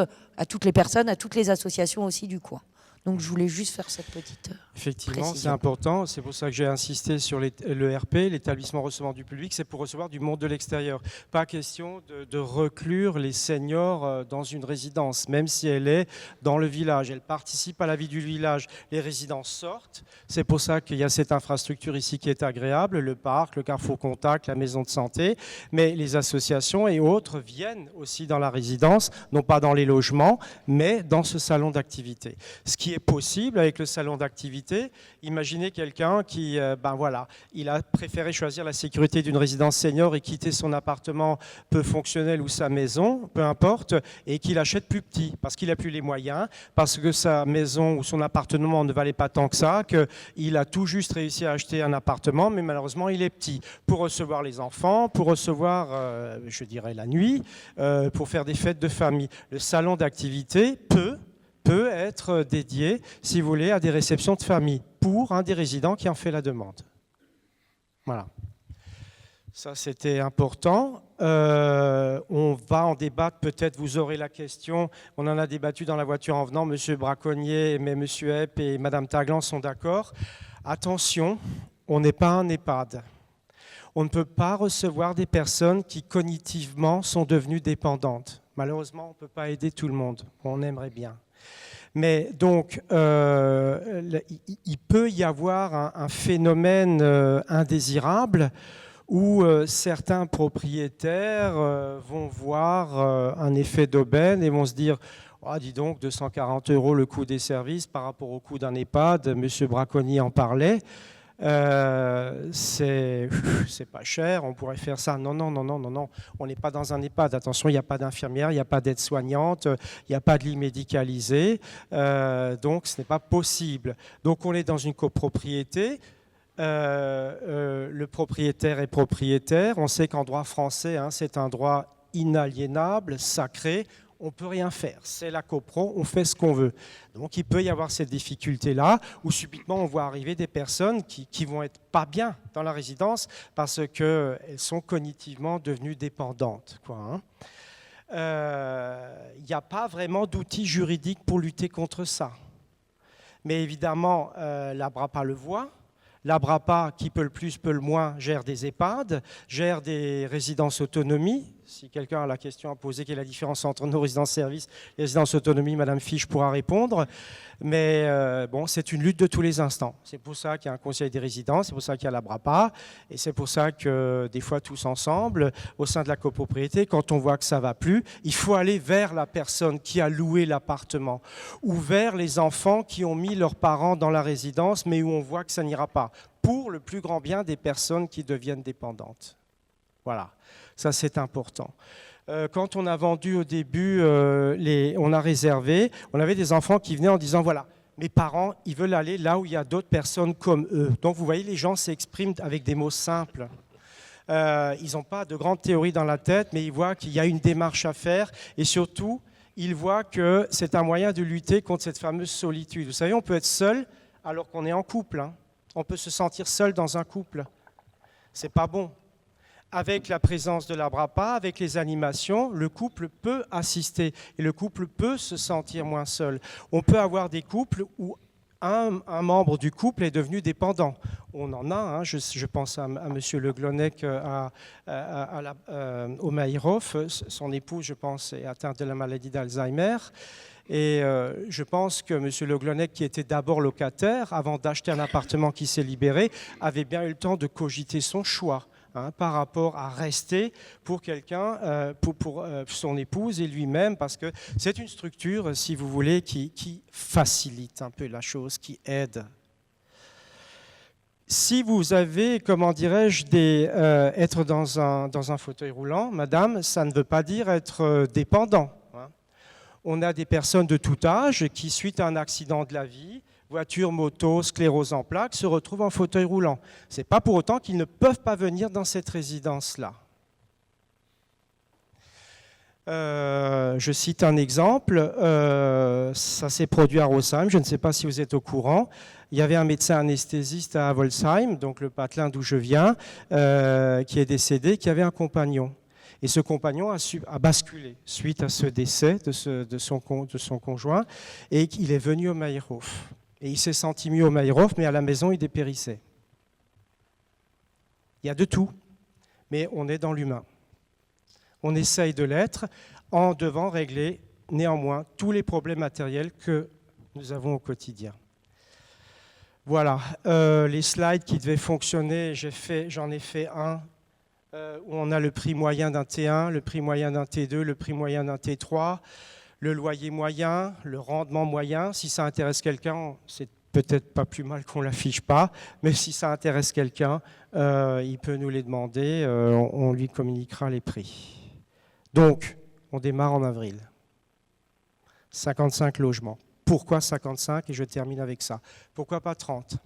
les personnes, à toutes les associations aussi du coin. Donc je voulais juste faire cette petite Effectivement, c'est précision. important. C'est pour ça que j'ai insisté sur l'ERP, l'établissement recevant du public. C'est pour recevoir du monde de l'extérieur. Pas question de reclure les seniors dans une résidence, même si elle est dans le village. Elle participe à la vie du village. Les résidents sortent. C'est pour ça qu'il y a cette infrastructure ici qui est agréable, le parc, le carrefour contact, la maison de santé. Mais les associations et autres viennent aussi dans la résidence, non pas dans les logements, mais dans ce salon d'activité. Ce qui est possible avec le salon d'activité, imaginez quelqu'un qui, il a préféré choisir la sécurité d'une résidence senior et quitter son appartement peu fonctionnel ou sa maison, peu importe, et qu'il achète plus petit, parce qu'il n'a plus les moyens, parce que sa maison ou son appartement ne valait pas tant que ça, qu'il a tout juste réussi à acheter un appartement, mais malheureusement il est petit, pour recevoir les enfants, pour recevoir, la nuit, pour faire des fêtes de famille. Le salon d'activité peut être dédié, si vous voulez, à des réceptions de famille pour un des résidents qui en fait la demande. Voilà. Ça, c'était important. On va en débattre, peut-être vous aurez la question. On en a débattu dans la voiture en venant. Monsieur Braconnier, mais Monsieur Epp et Madame Taglan sont d'accord. Attention, on n'est pas un EHPAD. On ne peut pas recevoir des personnes qui cognitivement sont devenues dépendantes. Malheureusement, on ne peut pas aider tout le monde. On aimerait bien. Mais donc, il peut y avoir un phénomène indésirable où certains propriétaires vont voir un effet d'aubaine et vont se dire « Oh, dis donc, 240 € le coût des services par rapport au coût d'un EHPAD, M. Braconnier en parlait. C'est pas cher, on pourrait faire ça. Non, on n'est pas dans un EHPAD. Attention, il n'y a pas d'infirmière, il n'y a pas d'aide-soignante, il n'y a pas de lit médicalisé, donc ce n'est pas possible. Donc on est dans une copropriété, le propriétaire est propriétaire, on sait qu'en droit français, c'est un droit inaliénable, sacré, on ne peut rien faire. C'est la copro, on fait ce qu'on veut. Donc il peut y avoir cette difficulté-là, où subitement on voit arriver des personnes qui vont être pas bien dans la résidence parce qu'elles sont cognitivement devenues dépendantes. Il n'y a pas vraiment d'outils juridiques pour lutter contre ça. Mais évidemment, l'ABRAPA le voit. L'ABRAPA, qui peut le plus, peut le moins, gère des EHPAD, gère des résidences autonomie. Si quelqu'un a la question à poser, quelle est la différence entre nos résidences-services et les résidences autonomie, Madame Fiche pourra répondre. Mais c'est une lutte de tous les instants. C'est pour ça qu'il y a un conseil des résidences, c'est pour ça qu'il y a l'ABRAPA, et c'est pour ça que des fois tous ensemble, au sein de la copropriété, quand on voit que ça ne va plus, il faut aller vers la personne qui a loué l'appartement ou vers les enfants qui ont mis leurs parents dans la résidence, mais où on voit que ça n'ira pas, pour le plus grand bien des personnes qui deviennent dépendantes. Voilà, ça c'est important. Quand on a vendu au début, on a réservé, on avait des enfants qui venaient en disant voilà, mes parents, ils veulent aller là où il y a d'autres personnes comme eux. Donc vous voyez, les gens s'expriment avec des mots simples. Ils n'ont pas de grandes théories dans la tête, mais ils voient qu'il y a une démarche à faire et surtout, ils voient que c'est un moyen de lutter contre cette fameuse solitude. Vous savez, on peut être seul alors qu'on est en couple. On peut se sentir seul dans un couple. C'est pas bon. Avec la présence de l'ABRAPA, avec les animations, le couple peut assister et le couple peut se sentir moins seul. On peut avoir des couples où un membre du couple est devenu dépendant. On en a, je pense à M. Le Glonec au Maïrof, son épouse, je pense, est atteinte de la maladie d'Alzheimer. Et je pense que M. Le Glonec, qui était d'abord locataire, avant d'acheter un appartement qui s'est libéré, avait bien eu le temps de cogiter son choix. Par rapport à rester pour quelqu'un, pour son épouse et lui-même, parce que c'est une structure, si vous voulez, qui facilite un peu la chose, qui aide. Si vous avez, comment dirais-je, être dans un fauteuil roulant, madame, ça ne veut pas dire être dépendant. Hein. On a des personnes de tout âge qui, suite à un accident de la vie, voiture, moto, sclérose en plaques, se retrouvent en fauteuil roulant. Ce n'est pas pour autant qu'ils ne peuvent pas venir dans cette résidence-là. Je cite un exemple, ça s'est produit à Rosheim, je ne sais pas si vous êtes au courant. Il y avait un médecin anesthésiste à Wolfsheim, donc le patelin d'où je viens, qui est décédé, qui avait un compagnon. Et ce compagnon a basculé suite à ce décès de son conjoint, et il est venu au Meyerhof. Et il s'est senti mieux au Meyerhof, mais à la maison, il dépérissait. Il y a de tout, mais on est dans l'humain. On essaye de l'être en devant régler néanmoins tous les problèmes matériels que nous avons au quotidien. Voilà, les slides qui devaient fonctionner, j'en ai fait un où on a le prix moyen d'un T1, le prix moyen d'un T2, le prix moyen d'un T3, le loyer moyen, le rendement moyen. Si ça intéresse quelqu'un, c'est peut-être pas plus mal qu'on ne l'affiche pas, mais si ça intéresse quelqu'un, il peut nous les demander, on lui communiquera les prix. Donc, on démarre en avril. 55 logements. Pourquoi 55? Et je termine avec ça. Pourquoi pas 30?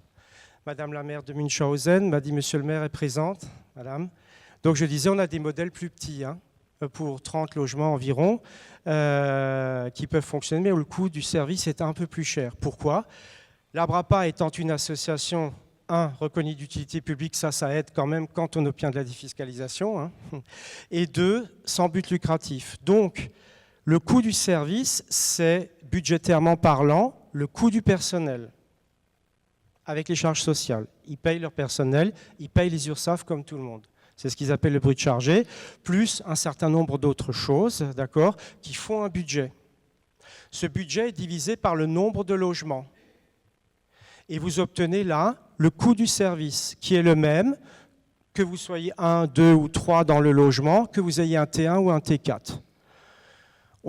Madame la maire de Münchhausen m'a dit, monsieur le maire est présente, madame. Donc je disais, on a des modèles plus petits, hein, pour 30 logements environ, qui peuvent fonctionner, mais où le coût du service est un peu plus cher. Pourquoi? L'Abrapa étant une association, reconnue d'utilité publique, ça aide quand même quand on obtient de la défiscalisation, hein. Et 2, sans but lucratif. Donc, le coût du service, c'est, budgétairement parlant, le coût du personnel, avec les charges sociales. Ils payent leur personnel, ils payent les URSSAF comme tout le monde. C'est ce qu'ils appellent le brut chargé, plus un certain nombre d'autres choses, d'accord, qui font un budget. Ce budget est divisé par le nombre de logements. Et vous obtenez là le coût du service, qui est le même, que vous soyez 1, 2 ou 3 dans le logement, que vous ayez un T1 ou un T4.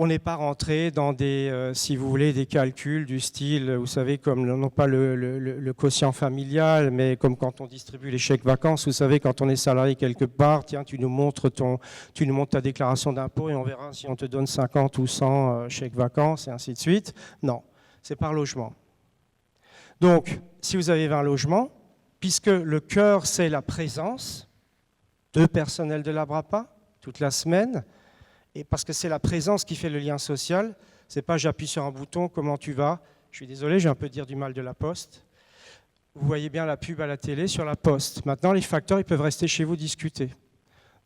On n'est pas rentré dans des, si vous voulez, des calculs du style, vous savez, comme non pas le quotient familial, mais comme quand on distribue les chèques vacances, vous savez, quand on est salarié quelque part, tiens, tu nous montres ta déclaration d'impôt et on verra si on te donne 50 ou 100 chèques vacances et ainsi de suite. Non, c'est par logement. Donc, si vous avez 20 logements, puisque le cœur, c'est la présence de personnel de l'Abrapa toute la semaine, et parce que c'est la présence qui fait le lien social, c'est pas j'appuie sur un bouton, comment tu vas? Je suis désolé, j'ai un peu dire du mal de la Poste. Vous voyez bien la pub à la télé sur la Poste. Maintenant, les facteurs, ils peuvent rester chez vous discuter.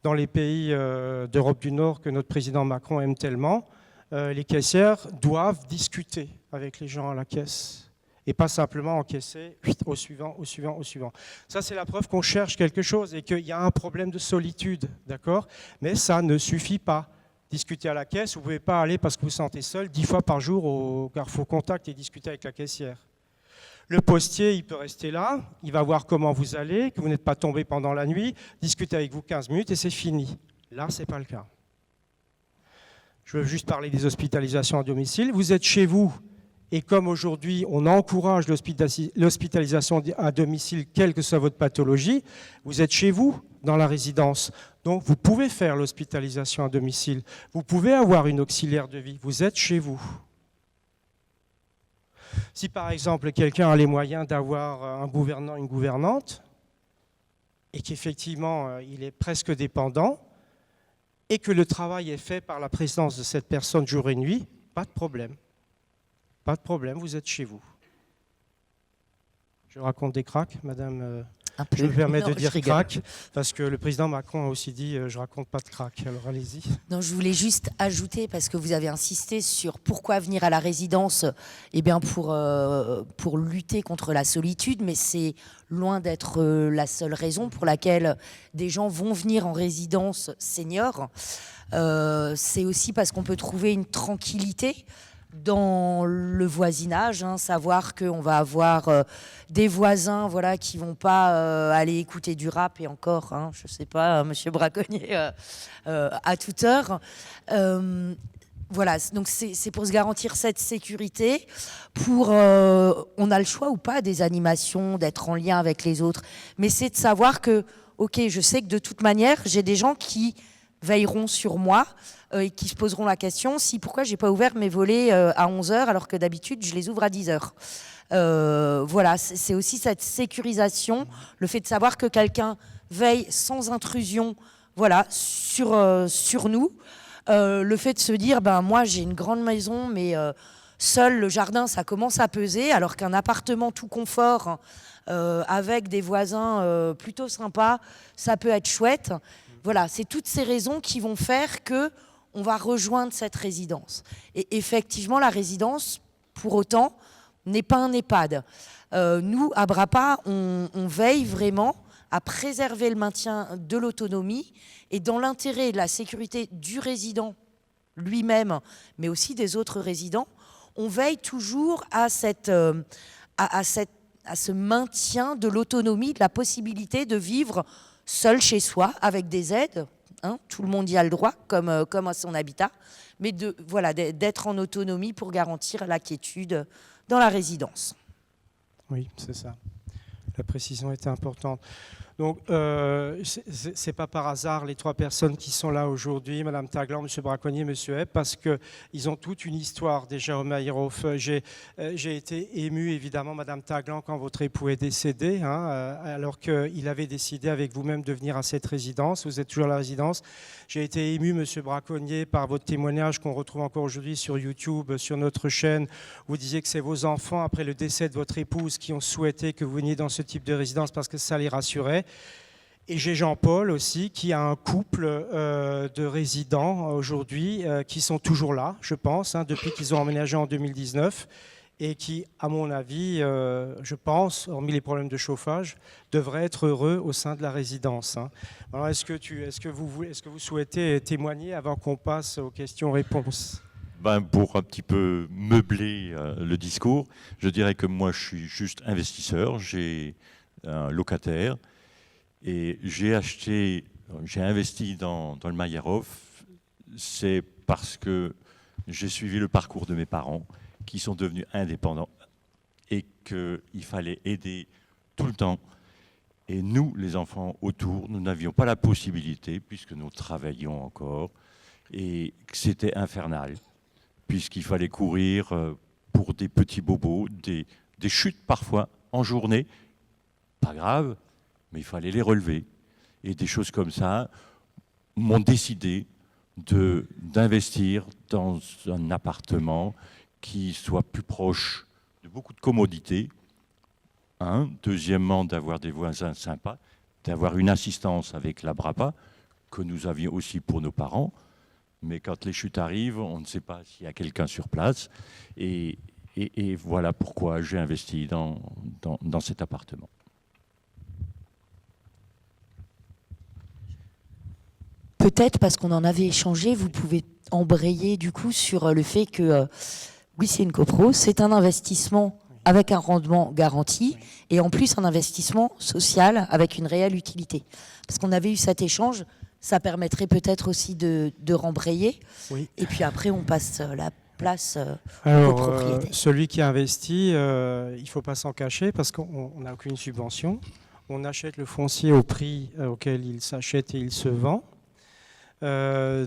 Dans les pays d'Europe du Nord que notre président Macron aime tellement, les caissières doivent discuter avec les gens à la caisse. Et pas simplement encaisser au suivant, au suivant, au suivant. Ça, c'est la preuve qu'on cherche quelque chose et qu'il y a un problème de solitude, d'accord? Mais ça ne suffit pas. Discuter à la caisse, vous ne pouvez pas aller parce que vous vous sentez seul 10 fois par jour au Carrefour Contact et discuter avec la caissière. Le postier, il peut rester là, il va voir comment vous allez, que vous n'êtes pas tombé pendant la nuit, discuter avec vous 15 minutes et c'est fini. Là, ce n'est pas le cas. Je veux juste parler des hospitalisations à domicile. Vous êtes chez vous. Et comme aujourd'hui, on encourage l'hospitalisation à domicile, quelle que soit votre pathologie, vous êtes chez vous, dans la résidence. Donc, vous pouvez faire l'hospitalisation à domicile. Vous pouvez avoir une auxiliaire de vie. Vous êtes chez vous. Si, par exemple, quelqu'un a les moyens d'avoir un gouvernant, une gouvernante, et qu'effectivement, il est presque dépendant, et que le travail est fait par la présence de cette personne jour et nuit, pas de problème. Pas de problème, vous êtes chez vous. Je raconte des cracks, madame. Je me permets de dire crack, parce que le président Macron a aussi dit je raconte pas de crack. Alors allez-y. Non, je voulais juste ajouter, parce que vous avez insisté sur pourquoi venir à la résidence, eh bien pour lutter contre la solitude, mais c'est loin d'être la seule raison pour laquelle des gens vont venir en résidence senior. C'est aussi parce qu'on peut trouver une tranquillité dans le voisinage, hein, savoir qu'on va avoir des voisins, voilà, qui vont pas aller écouter du rap et encore, hein, je sais pas, Monsieur Braconnier, à toute heure. Voilà, donc c'est pour se garantir cette sécurité, on a le choix ou pas des animations, d'être en lien avec les autres, mais c'est de savoir que, ok, je sais que de toute manière, j'ai des gens qui veilleront sur moi et qui se poseront la question pourquoi j'ai pas ouvert mes volets à 11h alors que d'habitude je les ouvre à 10h. Voilà, c'est aussi cette sécurisation, le fait de savoir que quelqu'un veille sans intrusion, voilà, sur nous. Le fait de se dire, moi j'ai une grande maison, mais seul le jardin ça commence à peser, alors qu'un appartement tout confort avec des voisins plutôt sympas, ça peut être chouette. Voilà, c'est toutes ces raisons qui vont faire que on va rejoindre cette résidence. Et effectivement, la résidence, pour autant, n'est pas un EHPAD. Nous, à Brapa, on veille vraiment à préserver le maintien de l'autonomie et dans l'intérêt et de la sécurité du résident lui-même, mais aussi des autres résidents, on veille toujours à ce maintien de l'autonomie, de la possibilité de vivre seul chez soi, avec des aides, hein, tout le monde y a le droit, comme à son habitat, mais d'être en autonomie pour garantir la quiétude dans la résidence. Oui, c'est ça. La précision était importante. Donc, c'est pas par hasard les trois personnes qui sont là aujourd'hui, Madame Taglan, Monsieur Braconnier, Monsieur Epp, parce qu'ils ont toute une histoire déjà au Meyerhof. J'ai été ému, évidemment, Madame Taglan, quand votre époux est décédé, hein, alors qu'il avait décidé avec vous-même de venir à cette résidence. Vous êtes toujours à la résidence. J'ai été ému, Monsieur Braconnier, par votre témoignage qu'on retrouve encore aujourd'hui sur YouTube, sur notre chaîne. Vous disiez que c'est vos enfants, après le décès de votre épouse, qui ont souhaité que vous veniez dans ce type de résidence parce que ça les rassurait. Et j'ai Jean-Paul aussi, qui a un couple de résidents aujourd'hui qui sont toujours là, je pense, hein, depuis qu'ils ont emménagé en 2019 et qui, à mon avis, je pense, hormis les problèmes de chauffage, devraient être heureux au sein de la résidence. Hein. Alors, est-ce que vous souhaitez témoigner avant qu'on passe aux questions-réponses ? Pour un petit peu meubler le discours, je dirais que moi, je suis juste investisseur, j'ai un locataire. Et j'ai investi dans le Meyerhof, c'est parce que j'ai suivi le parcours de mes parents qui sont devenus indépendants et qu'il fallait aider tout le temps. Et nous, les enfants autour, nous n'avions pas la possibilité, puisque nous travaillions encore, et que c'était infernal, puisqu'il fallait courir pour des petits bobos, des chutes parfois en journée, pas grave, mais il fallait les relever. Et des choses comme ça m'ont décidé d'investir dans un appartement qui soit plus proche de beaucoup de commodités. Deuxièmement, d'avoir des voisins sympas, d'avoir une assistance avec la Brapa, que nous avions aussi pour nos parents. Mais quand les chutes arrivent, on ne sait pas s'il y a quelqu'un sur place. Et voilà pourquoi j'ai investi dans cet appartement. Peut-être parce qu'on en avait échangé, vous pouvez embrayer du coup sur le fait que oui, c'est une copro, c'est un investissement avec un rendement garanti et en plus un investissement social avec une réelle utilité. Parce qu'on avait eu cet échange, ça permettrait peut-être aussi de rembrayer. Oui. Et puis après, on passe la place au copropriétaire. Celui qui investit, il ne faut pas s'en cacher parce qu'on n'a aucune subvention. On achète le foncier au prix auquel il s'achète et il se vend.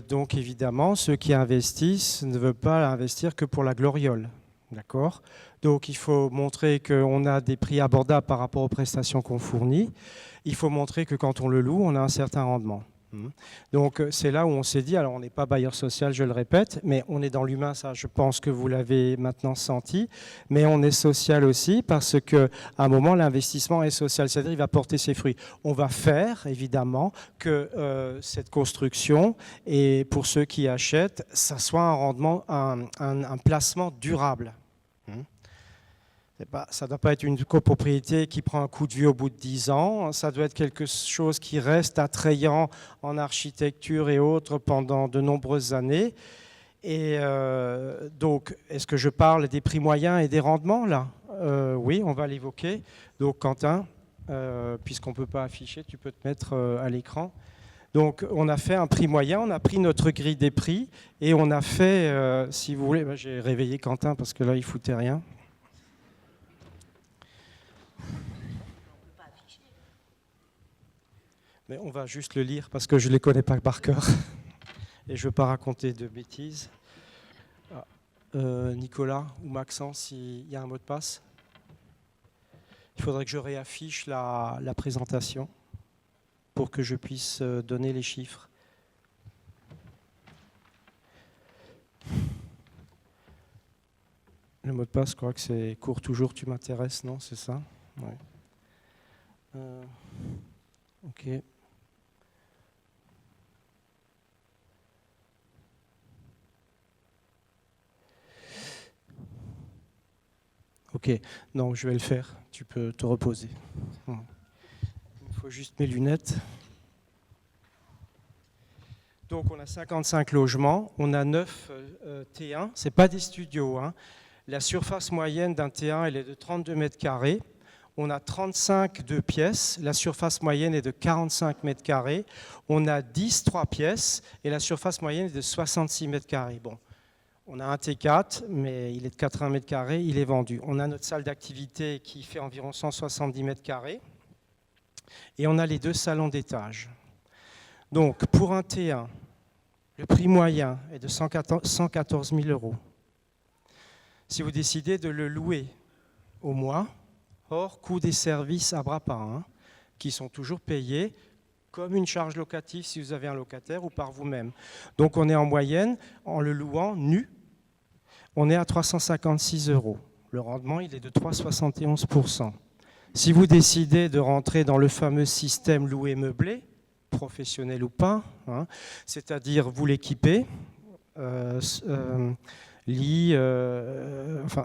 Donc évidemment, ceux qui investissent ne veulent pas investir que pour la gloriole. D'accord ? Donc il faut montrer qu'on a des prix abordables par rapport aux prestations qu'on fournit. Il faut montrer que quand on le loue, on a un certain rendement. Donc c'est là où on s'est dit, alors on n'est pas bailleur social, je le répète, mais on est dans l'humain, ça je pense que vous l'avez maintenant senti, mais on est social aussi parce qu'à un moment l'investissement est social, c'est-à-dire il va porter ses fruits. On va faire évidemment que cette construction, et pour ceux qui achètent, ça soit un rendement, un placement durable. Ça ne doit pas être une copropriété qui prend un coup de vieux au bout de 10 ans. Ça doit être quelque chose qui reste attrayant en architecture et autres pendant de nombreuses années. Et donc, est-ce que je parle des prix moyens et des rendements là ? Oui, on va l'évoquer. Donc, Quentin, puisqu'on ne peut pas afficher, tu peux te mettre à l'écran. Donc on a fait un prix moyen, on a pris notre grille des prix et on a fait, si vous voulez, j'ai réveillé Quentin parce que là il foutait rien. Mais on va juste le lire parce que je ne les connais pas par cœur et je ne veux pas raconter de bêtises. Nicolas ou Maxence, il y a un mot de passe. Il faudrait que je réaffiche la présentation pour que je puisse donner les chiffres. Le mot de passe, je crois que c'est cours toujours, tu m'intéresses, non? C'est ça? Ouais. Ok. Ok, non, je vais le faire. Tu peux te reposer. Il faut juste mes lunettes. Donc, on a 55 logements. On a 9 T1. Ce n'est pas des studios. Hein. La surface moyenne d'un T1, elle est de 32 mètres carrés. On a 35 2 pièces. La surface moyenne est de 45 mètres carrés. On a 10 3 pièces. Et la surface moyenne est de 66 mètres carrés. Bon. On a un T4, mais il est de 80 mètres carrés, il est vendu. On a notre salle d'activité qui fait environ 170 mètres carrés. Et on a les 2 salons d'étage. Donc, pour un T1, le prix moyen est de 114 000 €. Si vous décidez de le louer au mois, hors coût des services à bras part, hein, qui sont toujours payés comme une charge locative si vous avez un locataire ou par vous-même. Donc, on est en moyenne, en le louant nu, on est à 356 €. Le rendement, il est de 3,71 %. Si vous décidez de rentrer dans le fameux système loué-meublé, professionnel ou pas, hein, c'est-à-dire vous l'équipez, lit,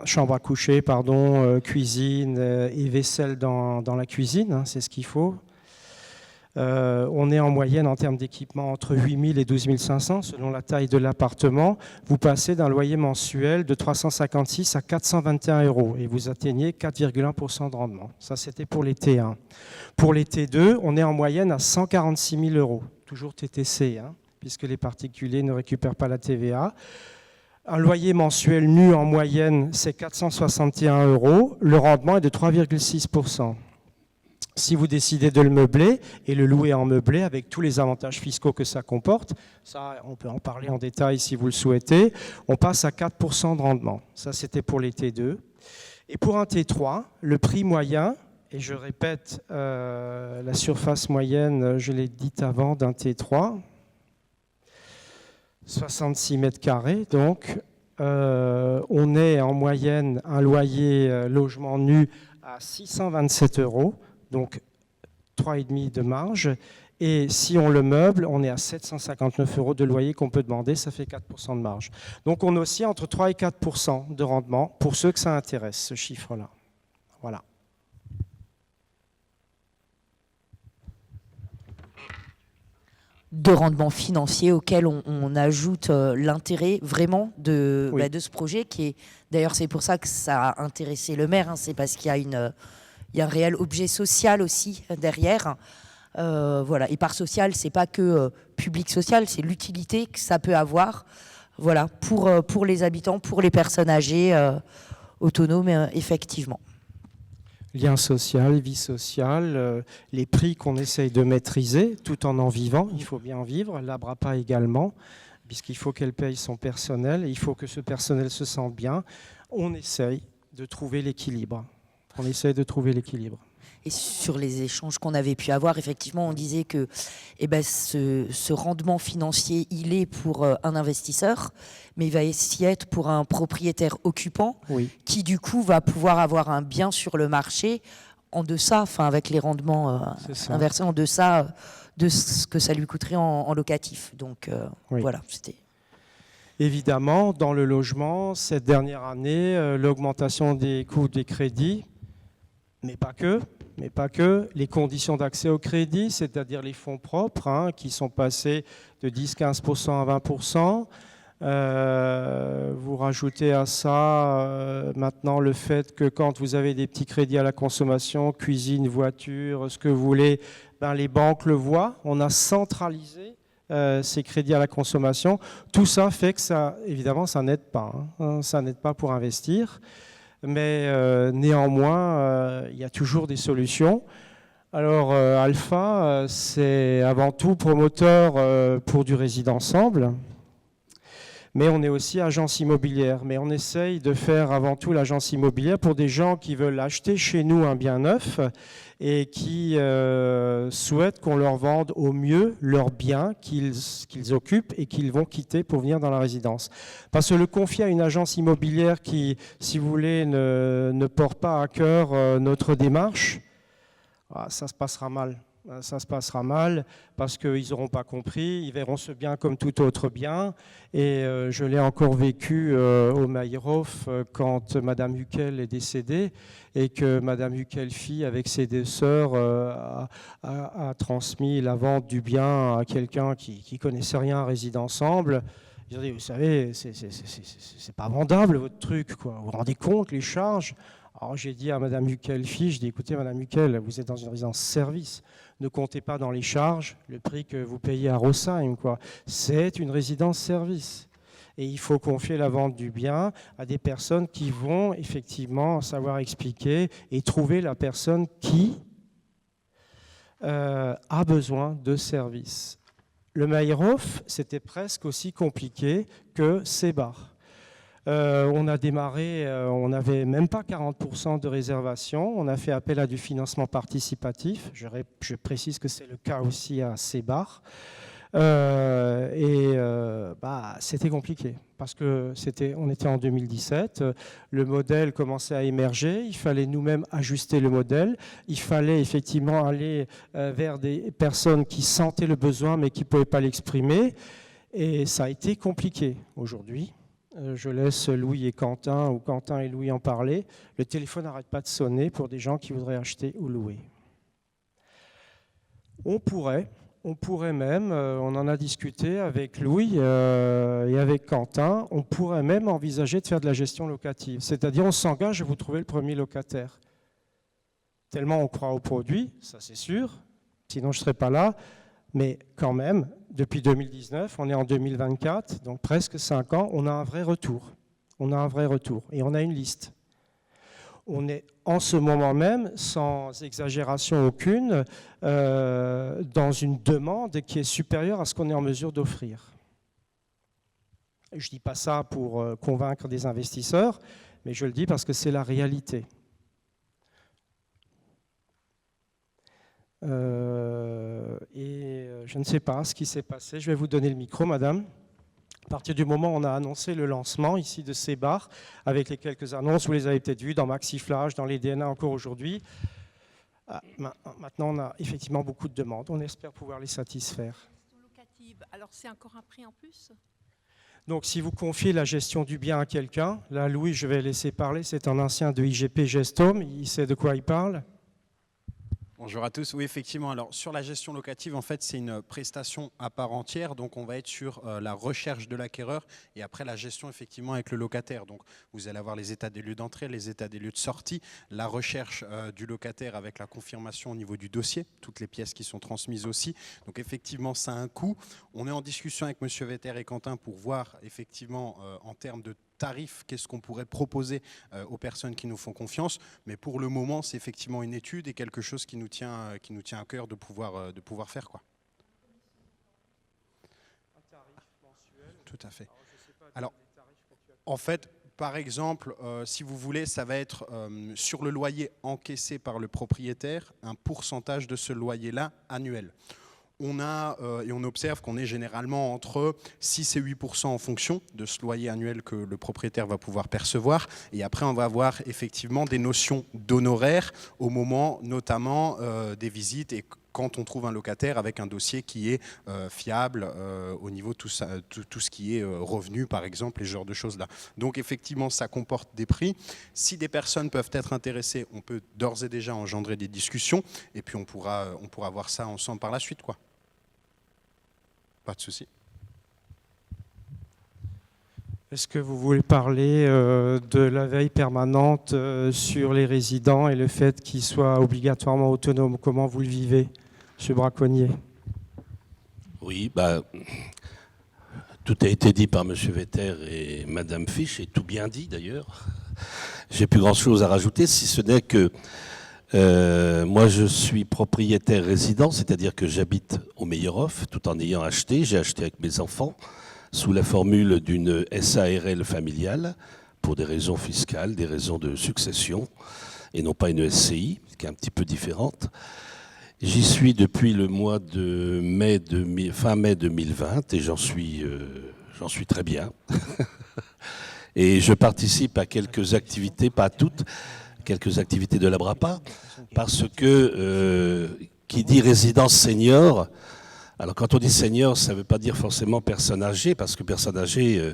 chambre à coucher, cuisine et vaisselle dans la cuisine, hein, c'est ce qu'il faut. On est en moyenne en termes d'équipement entre 8 000 et 12 500 selon la taille de l'appartement. Vous passez d'un loyer mensuel de 356 à 421 € et vous atteignez 4,1 % de rendement. Ça, c'était pour les T1. Pour les T2, on est en moyenne à 146 000 €, toujours TTC, hein, puisque les particuliers ne récupèrent pas la TVA. Un loyer mensuel nu en moyenne, c'est 461 €. Le rendement est de 3,6 %. Si vous décidez de le meubler et le louer en meublé avec tous les avantages fiscaux que ça comporte, ça on peut en parler en détail si vous le souhaitez, on passe à 4 % de rendement. Ça c'était pour les T2. Et pour un T3, le prix moyen, et je répète la surface moyenne, je l'ai dit avant, d'un T3, 66 mètres carrés, donc on est en moyenne un loyer logement nu à 627 €. Donc 3,5 de marge. Et si on le meuble, on est à 759 € de loyer qu'on peut demander, ça fait 4 % de marge. Donc on est aussi entre 3 et 4 % de rendement pour ceux que ça intéresse, ce chiffre-là. Voilà. De rendement financier auquel on ajoute l'intérêt vraiment de ce projet qui est, d'ailleurs c'est pour ça que ça a intéressé le maire, hein, c'est parce qu'il y a un réel objet social aussi derrière. Voilà. Et par social, c'est pas que public social, c'est l'utilité que ça peut avoir, voilà, pour les habitants, pour les personnes âgées, autonomes, effectivement. Lien social, vie sociale, les prix qu'on essaye de maîtriser tout en vivant, il faut bien en vivre, l'ABRAPA également, puisqu'il faut qu'elle paye son personnel, il faut que ce personnel se sente bien. On essaye de trouver l'équilibre. On essaye de trouver l'équilibre. Et sur les échanges qu'on avait pu avoir, effectivement, on disait que ce rendement financier, il est pour un investisseur, mais il va aussi être pour un propriétaire occupant, oui, qui du coup va pouvoir avoir un bien sur le marché en deçà, enfin avec les rendements inversés, en deçà de ce que ça lui coûterait en locatif. Donc oui, voilà, c'était... Évidemment, dans le logement, cette dernière année, l'augmentation des coûts des crédits, mais pas que, les conditions d'accès au crédit, c'est-à-dire les fonds propres, hein, qui sont passés de 10-15% à 20%, Vous rajoutez à ça maintenant le fait que quand vous avez des petits crédits à la consommation, cuisine, voiture, ce que vous voulez, ben les banques le voient. On a centralisé ces crédits à la consommation. Tout ça fait que ça, évidemment, ça n'aide pas. Ça n'aide pas pour investir. Mais néanmoins, il y a toujours des solutions. Alors, Alpha, c'est avant tout promoteur pour du résident ensemble. Mais on est aussi agence immobilière. Mais on essaye de faire avant tout l'agence immobilière pour des gens qui veulent acheter chez nous un bien neuf et qui souhaitent qu'on leur vende au mieux leurs biens qu'ils occupent et qu'ils vont quitter pour venir dans la résidence. Parce que le confier à une agence immobilière qui, si vous voulez, ne porte pas à cœur notre démarche, ça se passera mal. Ça se passera mal parce qu'ils n'auront pas compris, ils verront ce bien comme tout autre bien. Et je l'ai encore vécu au Maïrof quand Madame Huckel est décédée et que Madame Huckel fille avec ses deux sœurs a transmis la vente du bien à quelqu'un qui ne connaissait rien à résidence ensemble. Ils ont dit, vous savez, c'est pas vendable votre truc, quoi. Vous vous rendez compte les charges? Alors j'ai dit à Madame Huckel-Fille, je dis écoutez Madame Huckel, vous êtes dans une résidence service, ne comptez pas dans les charges le prix que vous payez à Rossheim, quoi. C'est une résidence service. Et il faut confier la vente du bien à des personnes qui vont effectivement savoir expliquer et trouver la personne qui a besoin de services. Le Maïrof, c'était presque aussi compliqué que Sébar. On a démarré, on n'avait même pas 40% de réservation. On a fait appel à du financement participatif. Je précise que c'est le cas aussi à Sébar. C'était compliqué parce que on était en 2017. Le modèle commençait à émerger. Il fallait nous-mêmes ajuster le modèle. Il fallait effectivement aller vers des personnes qui sentaient le besoin mais qui ne pouvaient pas l'exprimer. Et ça a été compliqué aujourd'hui. Je laisse Louis et Quentin, ou Quentin et Louis en parler. Le téléphone n'arrête pas de sonner pour des gens qui voudraient acheter ou louer. On pourrait même, on en a discuté avec Louis et avec Quentin, on pourrait même envisager de faire de la gestion locative. C'est-à-dire on s'engage à vous trouver le premier locataire. Tellement on croit au produit, ça c'est sûr, sinon je ne serais pas là. Mais quand même, depuis 2019, on est en 2024, donc presque 5 ans, on a un vrai retour. On a un vrai retour et on a une liste. On est en ce moment même, sans exagération aucune, dans une demande qui est supérieure à ce qu'on est en mesure d'offrir. Je ne dis pas ça pour convaincre des investisseurs, mais je le dis parce que c'est la réalité. Je ne sais pas ce qui s'est passé. Je vais vous donner le micro, madame. À partir du moment où on a annoncé le lancement ici de Sébar, avec les quelques annonces, vous les avez peut-être vues dans Maxiflash, dans les DNA encore aujourd'hui. Maintenant, on a effectivement beaucoup de demandes. On espère pouvoir les satisfaire. Alors, c'est encore un prix en plus ? Donc, si vous confiez la gestion du bien à quelqu'un, là, Louis, je vais laisser parler. C'est un ancien de IGP Gestom. Il sait de quoi il parle. Bonjour à tous. Oui, effectivement. Alors, sur la gestion locative, en fait, c'est une prestation à part entière. Donc, on va être sur la recherche de l'acquéreur et après la gestion, effectivement, avec le locataire. Donc, vous allez avoir les états des lieux d'entrée, les états des lieux de sortie, la recherche du locataire avec la confirmation au niveau du dossier, toutes les pièces qui sont transmises aussi. Donc, effectivement, ça a un coût. On est en discussion avec M. Vetter et Quentin pour voir, effectivement, en termes de tarifs, qu'est-ce qu'on pourrait proposer aux personnes qui nous font confiance. Mais pour le moment, c'est effectivement une étude et quelque chose qui nous tient à cœur de pouvoir faire, quoi. Un tarif mensuel. Tout à fait. Alors, en fait, par exemple, si vous voulez, ça va être sur le loyer encaissé par le propriétaire, un pourcentage de ce loyer-là annuel. On observe qu'on est généralement entre 6 et 8% en fonction de ce loyer annuel que le propriétaire va pouvoir percevoir. Et après, on va avoir effectivement des notions d'honoraires au moment notamment des visites et quand on trouve un locataire avec un dossier qui est fiable au niveau de tout ce qui est revenu, par exemple, et ce genre de choses-là. Donc, effectivement, ça comporte des prix. Si des personnes peuvent être intéressées, on peut d'ores et déjà engendrer des discussions et puis on pourra voir ça ensemble par la suite, quoi. Pas de souci. Est-ce que vous voulez parler de la veille permanente sur les résidents et le fait qu'ils soient obligatoirement autonomes? Comment vous le vivez, M. Braconnier? Oui, tout a été dit par M. Vetter et Mme Fisch, et tout bien dit d'ailleurs. J'ai plus grand-chose à rajouter, si ce n'est que moi je suis propriétaire résident, c'est-à-dire que j'habite au Meilleurhof, tout en ayant acheté. J'ai acheté avec mes enfants, sous la formule d'une SARL familiale, pour des raisons fiscales, des raisons de succession, et non pas une SCI, qui est un petit peu différente. J'y suis depuis le mois de fin mai 2020, et j'en suis très bien. Et je participe à quelques activités, pas à toutes, quelques activités de l'Abrapa, parce que qui dit résidence senior, alors quand on dit senior, ça ne veut pas dire forcément personne âgée, parce que personne âgée,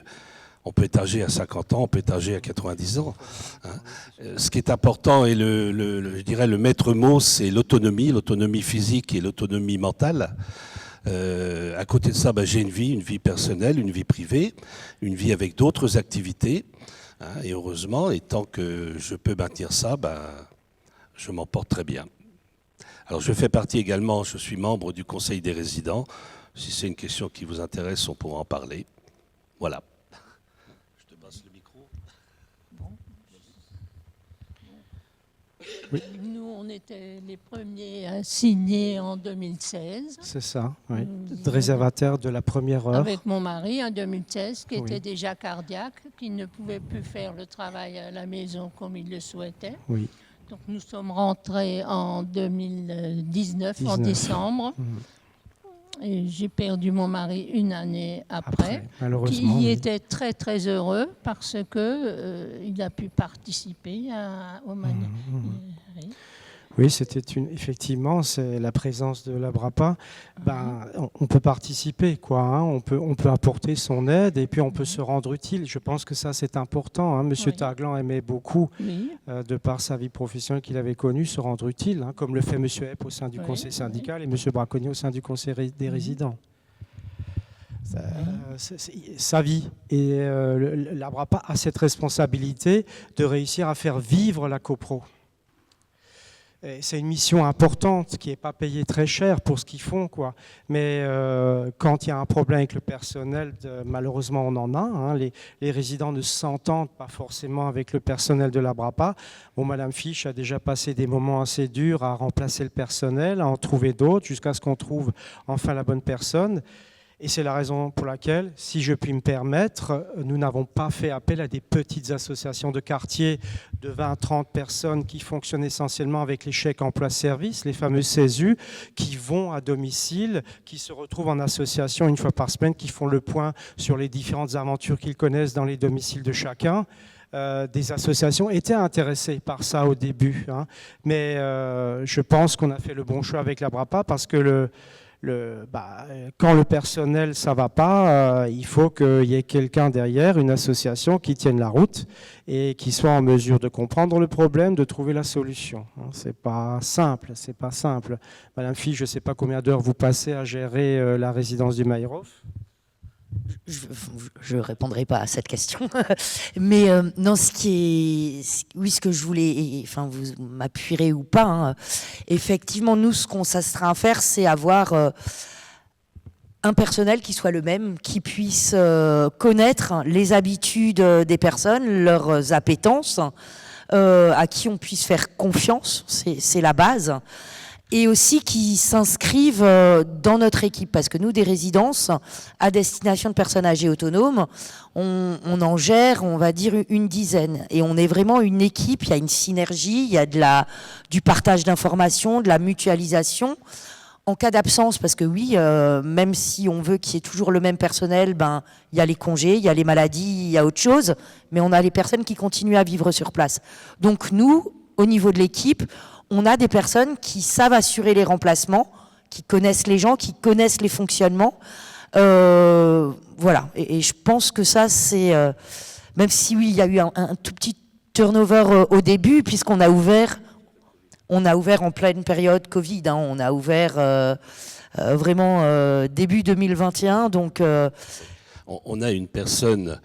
on peut être âgé à 50 ans, on peut être âgé à 90 ans. Ce qui est important, et je dirais le maître mot, c'est l'autonomie physique et l'autonomie mentale. À côté de ça, j'ai une vie personnelle, une vie privée, une vie avec d'autres activités. Et heureusement, et tant que je peux maintenir ça, je m'en porte très bien. Alors je fais partie également, je suis membre du Conseil des résidents. Si c'est une question qui vous intéresse, on pourra en parler. Voilà. Je te passe le micro. Oui. Nous, on était les premiers à signer en 2016. C'est ça, oui. Réservataire de la première heure. Avec mon mari en 2016, qui Oui. était déjà cardiaque, qui ne pouvait plus faire le travail à la maison comme il le souhaitait. Oui. Donc nous sommes rentrés en 2019, en décembre. Et j'ai perdu mon mari une année après, malheureusement. qui Oui. était très très heureux parce que il a pu participer au manif. Oui, c'était effectivement, c'est la présence de l'Abrapa. On peut participer, quoi. Hein, on peut apporter son aide et puis on peut se rendre utile. Je pense que ça, c'est important. Hein. Monsieur Taglan aimait beaucoup, de par sa vie professionnelle qu'il avait connue, se rendre utile, hein, comme le fait Monsieur Epp au sein du conseil syndical et Monsieur Braconnier au sein du conseil des résidents. Sa vie. Et l'Abrapa a cette responsabilité de réussir à faire vivre la copro. C'est une mission importante qui n'est pas payée très cher pour ce qu'ils font, quoi. Mais quand il y a un problème avec le personnel, malheureusement on en a. Hein, les résidents ne s'entendent pas forcément avec le personnel de l'Abrapa. Bon, Madame Fisch a déjà passé des moments assez durs à remplacer le personnel, à en trouver d'autres, jusqu'à ce qu'on trouve enfin la bonne personne. Et c'est la raison pour laquelle, si je puis me permettre, nous n'avons pas fait appel à des petites associations de quartier de 20-30 personnes qui fonctionnent essentiellement avec les chèques emploi-service, les fameux CESU, qui vont à domicile, qui se retrouvent en association une fois par semaine, qui font le point sur les différentes aventures qu'ils connaissent dans les domiciles de chacun. Des associations étaient intéressées par ça au début. Hein. Mais je pense qu'on a fait le bon choix avec l'Abrapa parce que quand le personnel ça va pas, il faut qu'il y ait quelqu'un derrière, une association qui tienne la route et qui soit en mesure de comprendre le problème, de trouver la solution. C'est pas simple, c'est pas simple. Madame Fisch, je sais pas combien d'heures vous passez à gérer la résidence du Meilleurhof. Je ne répondrai pas à cette question. Mais non, ce que je voulais, enfin, vous m'appuierez ou pas, hein, effectivement, nous, ce qu'on s'astreint à faire, c'est avoir un personnel qui soit le même, qui puisse connaître les habitudes des personnes, leurs appétences, à qui on puisse faire confiance, c'est la base. Et aussi qui s'inscrivent dans notre équipe. Parce que nous, des résidences à destination de personnes âgées autonomes, on en gère, on va dire, une dizaine. Et on est vraiment une équipe, il y a une synergie, il y a du partage d'informations, de la mutualisation. En cas d'absence, parce que oui, même si on veut qu'il y ait toujours le même personnel, il y a les congés, il y a les maladies, il y a autre chose, mais on a les personnes qui continuent à vivre sur place. Donc nous, au niveau de l'équipe, on a des personnes qui savent assurer les remplacements, qui connaissent les gens, qui connaissent les fonctionnements. Voilà. Et je pense que ça, c'est... même si, oui, il y a eu un tout petit turnover au début, puisqu'on a ouvert en pleine période Covid. Hein, on a ouvert vraiment début 2021. Donc, on a une personne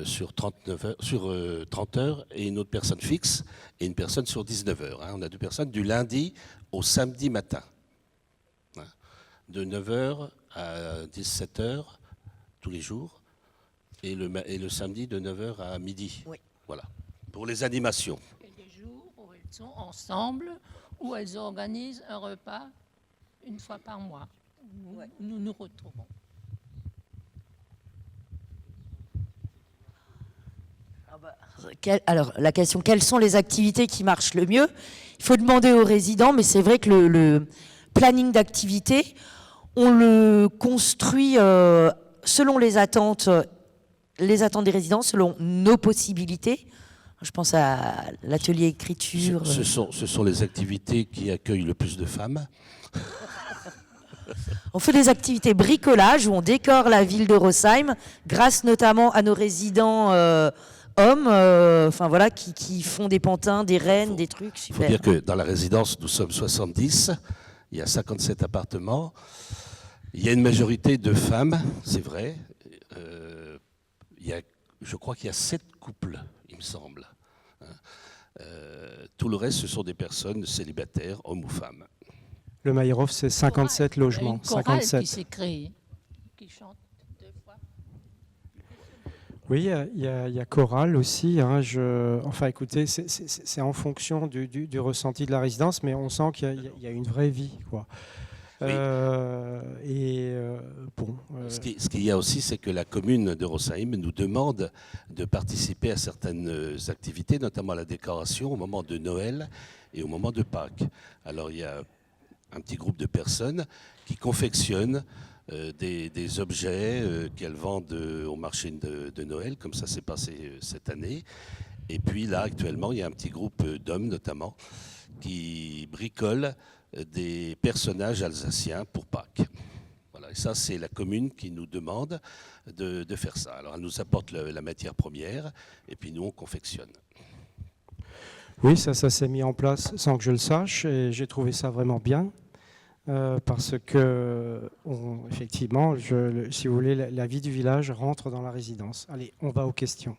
sur 30 heures et une autre personne fixe et une personne sur 19 heures. On a 2 personnes du lundi au samedi matin. De 9 heures à 17 heures tous les jours et le samedi de 9 heures à midi. Oui. Voilà. Pour les animations. Il y a des jours où elles sont ensemble, où elles organisent un repas une fois par mois. Nous nous retrouvons. Alors, la question, quelles sont les activités qui marchent le mieux? Il faut demander aux résidents, mais c'est vrai que le planning d'activité, on le construit selon les attentes des résidents, selon nos possibilités. Je pense à l'atelier écriture. Ce sont les activités qui accueillent le plus de femmes. On fait des activités bricolage où on décore la ville de Rosheim, grâce notamment à nos résidents hommes, voilà, qui font des pantins, des rennes, des trucs. Il faut dire que dans la résidence, nous sommes 70, il y a 57 appartements, il y a une majorité de femmes, c'est vrai. Je crois qu'il y a 7 couples, il me semble. Tout le reste, ce sont des personnes célibataires, hommes ou femmes. Le Maïrov, c'est 57 logements. Il y a une chorale qui s'est créée, qui chante 2 fois. Oui, il y a chorale aussi. Enfin, écoutez, c'est en fonction du ressenti de la résidence, mais on sent qu'il y a une vraie vie, quoi. Oui. Ce qu'il y a aussi, c'est que la commune de Rosheim nous demande de participer à certaines activités, notamment à la décoration au moment de Noël et au moment de Pâques. Alors, il y a un petit groupe de personnes qui confectionnent des objets qu'elles vendent au marché de Noël, comme ça s'est passé cette année. Et puis là, actuellement, il y a un petit groupe d'hommes, notamment, qui bricolent des personnages alsaciens pour Pâques. Voilà, et ça, c'est la commune qui nous demande de faire ça. Alors, elle nous apporte la matière première, et puis nous, on confectionne. Oui, ça s'est mis en place sans que je le sache, et j'ai trouvé ça vraiment bien. Parce que, effectivement, si vous voulez, la vie du village rentre dans la résidence. Allez, on va aux questions.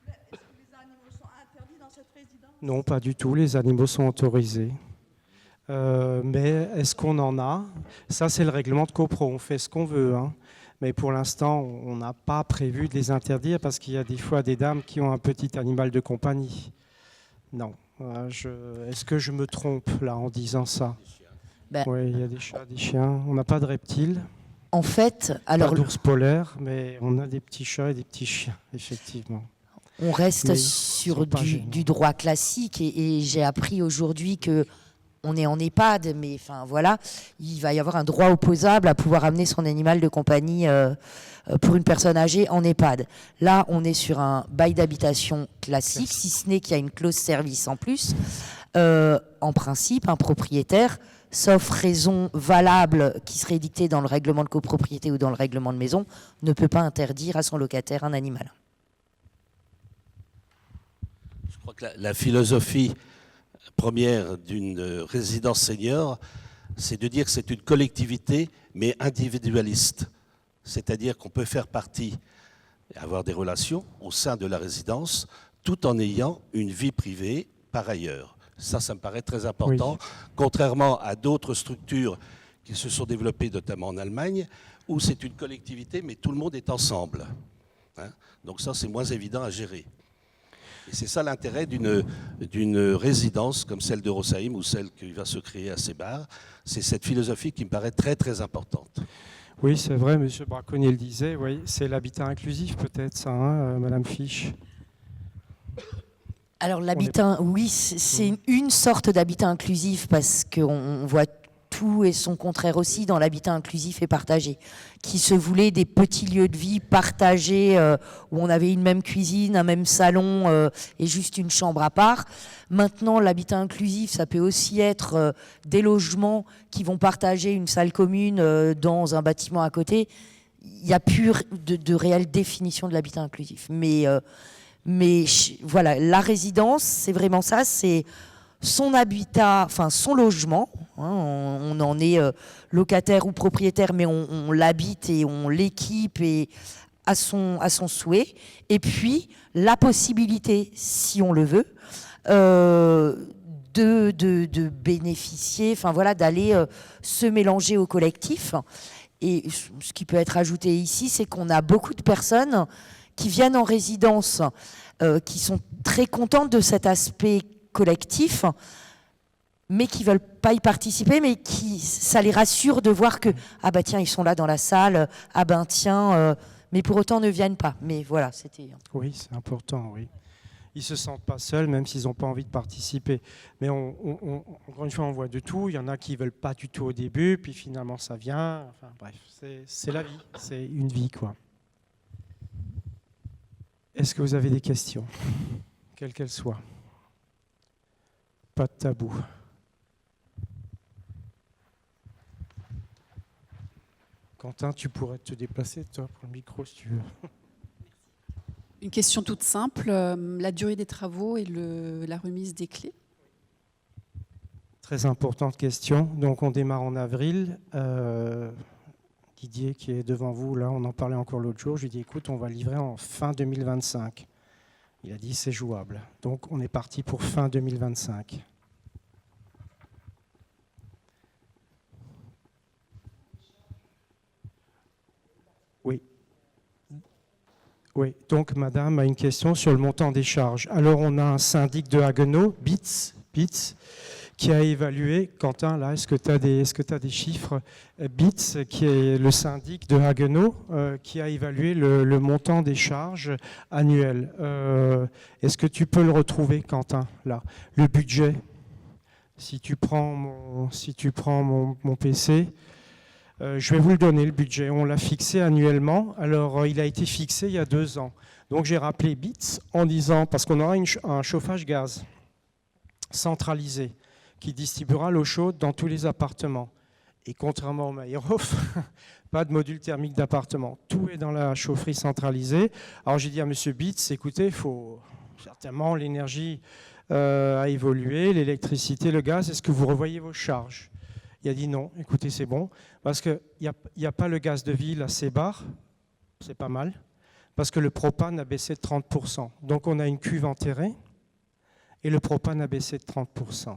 Est-ce que les animaux sont interdits dans cette résidence? Non, pas du tout. Les animaux sont autorisés. Mais est-ce qu'on en a? Ça, c'est le règlement de copro. On fait ce qu'on veut. Mais pour l'instant, on n'a pas prévu de les interdire parce qu'il y a des fois des dames qui ont un petit animal de compagnie. Non. Est-ce que je me trompe là en disant ça? Oui, il y a des chats, des chiens. On n'a pas de reptiles. En fait, alors pas d'ours polaire, mais on a des petits chats et des petits chiens, effectivement. On reste Mais sur du droit classique et j'ai appris aujourd'hui que on est en EHPAD, mais enfin voilà, il va y avoir un droit opposable à pouvoir amener son animal de compagnie pour une personne âgée en EHPAD. Là, on est sur un bail d'habitation classique, si ce n'est qu'il y a une clause service en plus. En principe, un propriétaire, sauf raison valable qui serait dictée dans le règlement de copropriété ou dans le règlement de maison, ne peut pas interdire à son locataire un animal. Je crois que la philosophie première d'une résidence senior, c'est de dire que c'est une collectivité, mais individualiste. C'est-à-dire qu'on peut faire partie et avoir des relations au sein de la résidence, tout en ayant une vie privée par ailleurs. Ça me paraît très important, oui. Contrairement à d'autres structures qui se sont développées, notamment en Allemagne, où c'est une collectivité, mais tout le monde est ensemble. Donc ça, c'est moins évident à gérer. Et c'est ça l'intérêt d'une résidence comme celle de Rosheim ou celle qui va se créer à Sébar. C'est cette philosophie qui me paraît très, très importante. Oui, c'est vrai, M. Braconnier le disait, oui, c'est l'habitat inclusif peut-être, ça, Madame Fisch. Alors l'habitat, oui, c'est une sorte d'habitat inclusif parce qu'on voit tout et son contraire aussi dans l'habitat inclusif et partagé, qui se voulait des petits lieux de vie partagés où on avait une même cuisine, un même salon et juste une chambre à part. Maintenant, l'habitat inclusif, ça peut aussi être des logements qui vont partager une salle commune dans un bâtiment à côté. Il n'y a plus de réelle définition de l'habitat inclusif. Mais voilà, la résidence, c'est vraiment ça, c'est son habitat, enfin son logement. On en est locataire ou propriétaire, mais on l'habite et on l'équipe et à son souhait, et puis la possibilité, si on le veut, de bénéficier, enfin voilà, d'aller se mélanger au collectif. Et ce qui peut être ajouté ici, c'est qu'on a beaucoup de personnes qui viennent en résidence, qui sont très contentes de cet aspect collectif, mais qui ne veulent pas y participer, mais qui, ça les rassure de voir que, ah bah tiens, ils sont là dans la salle, ah ben tiens, mais pour autant ne viennent pas. Mais voilà, c'était... Oui, c'est important, oui. Ils ne se sentent pas seuls, même s'ils n'ont pas envie de participer. Mais encore une fois, on voit de tout. Il y en a qui ne veulent pas du tout au début, puis finalement ça vient. Enfin bref, c'est la vie, c'est une vie, quoi. Est-ce que vous avez des questions, quelles qu'elles soient? Pas de tabou. Quentin, tu pourrais te déplacer, toi, pour le micro, si tu veux. Une question toute simple, la durée des travaux et la remise des clés? Très importante question. Donc, on démarre en avril. Didier, qui est devant vous, là, on en parlait encore l'autre jour. Je lui ai dit, écoute, on va livrer en fin 2025. Il a dit, c'est jouable. Donc, on est parti pour fin 2025. Oui, donc madame a une question sur le montant des charges. Alors on a un syndic de Haguenau, BITS, qui a évalué, Quentin, là, est-ce que tu as des chiffres? BITS, qui est le syndic de Haguenau, qui a évalué le montant des charges annuelles. Est-ce que tu peux le retrouver, Quentin, là? Le budget, si tu prends mon PC... je vais vous le donner, le budget. On l'a fixé annuellement. Alors, il a été fixé il y a 2 ans. Donc, j'ai rappelé BITS en disant, parce qu'on aura un chauffage gaz centralisé qui distribuera l'eau chaude dans tous les appartements. Et contrairement au Maïrof, pas de module thermique d'appartement. Tout est dans la chaufferie centralisée. Alors, j'ai dit à M. BITS, écoutez, il faut certainement l'énergie a évolué, l'électricité, le gaz. Est-ce que vous revoyez vos charges? Il a dit non, écoutez, c'est bon, parce qu'il n'y a pas le gaz de ville assez bas, c'est pas mal, parce que le propane a baissé de 30%. Donc on a une cuve enterrée, et le propane a baissé de 30%.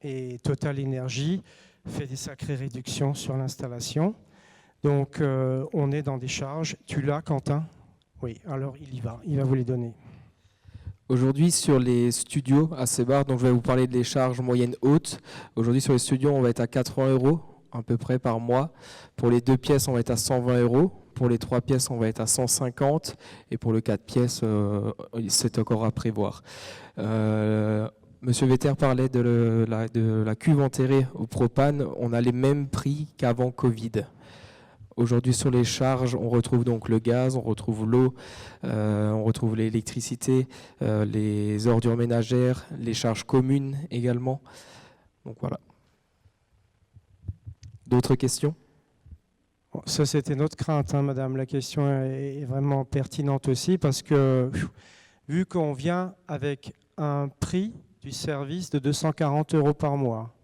Et Total Énergie fait des sacrées réductions sur l'installation. Donc on est dans des charges. Tu l'as, Quentin? Oui, alors il va vous les donner. Aujourd'hui, sur les studios à Sébar, donc je vais vous parler des charges moyennes hautes. Aujourd'hui, sur les studios, on va être à 80 € à peu près par mois. Pour les 2 pièces, on va être à 120 €. Pour les 3 pièces, on va être à 150. Et pour le 4 pièces, c'est encore à prévoir. Monsieur Vetter parlait de la cuve enterrée au propane. On a les mêmes prix qu'avant Covid. Aujourd'hui, sur les charges, on retrouve donc le gaz, on retrouve l'eau, on retrouve l'électricité, les ordures ménagères, les charges communes également. Donc voilà. D'autres questions? Ça, c'était notre crainte, hein, madame. La question est vraiment pertinente aussi parce que, vu qu'on vient avec un prix du service de 240 € par mois,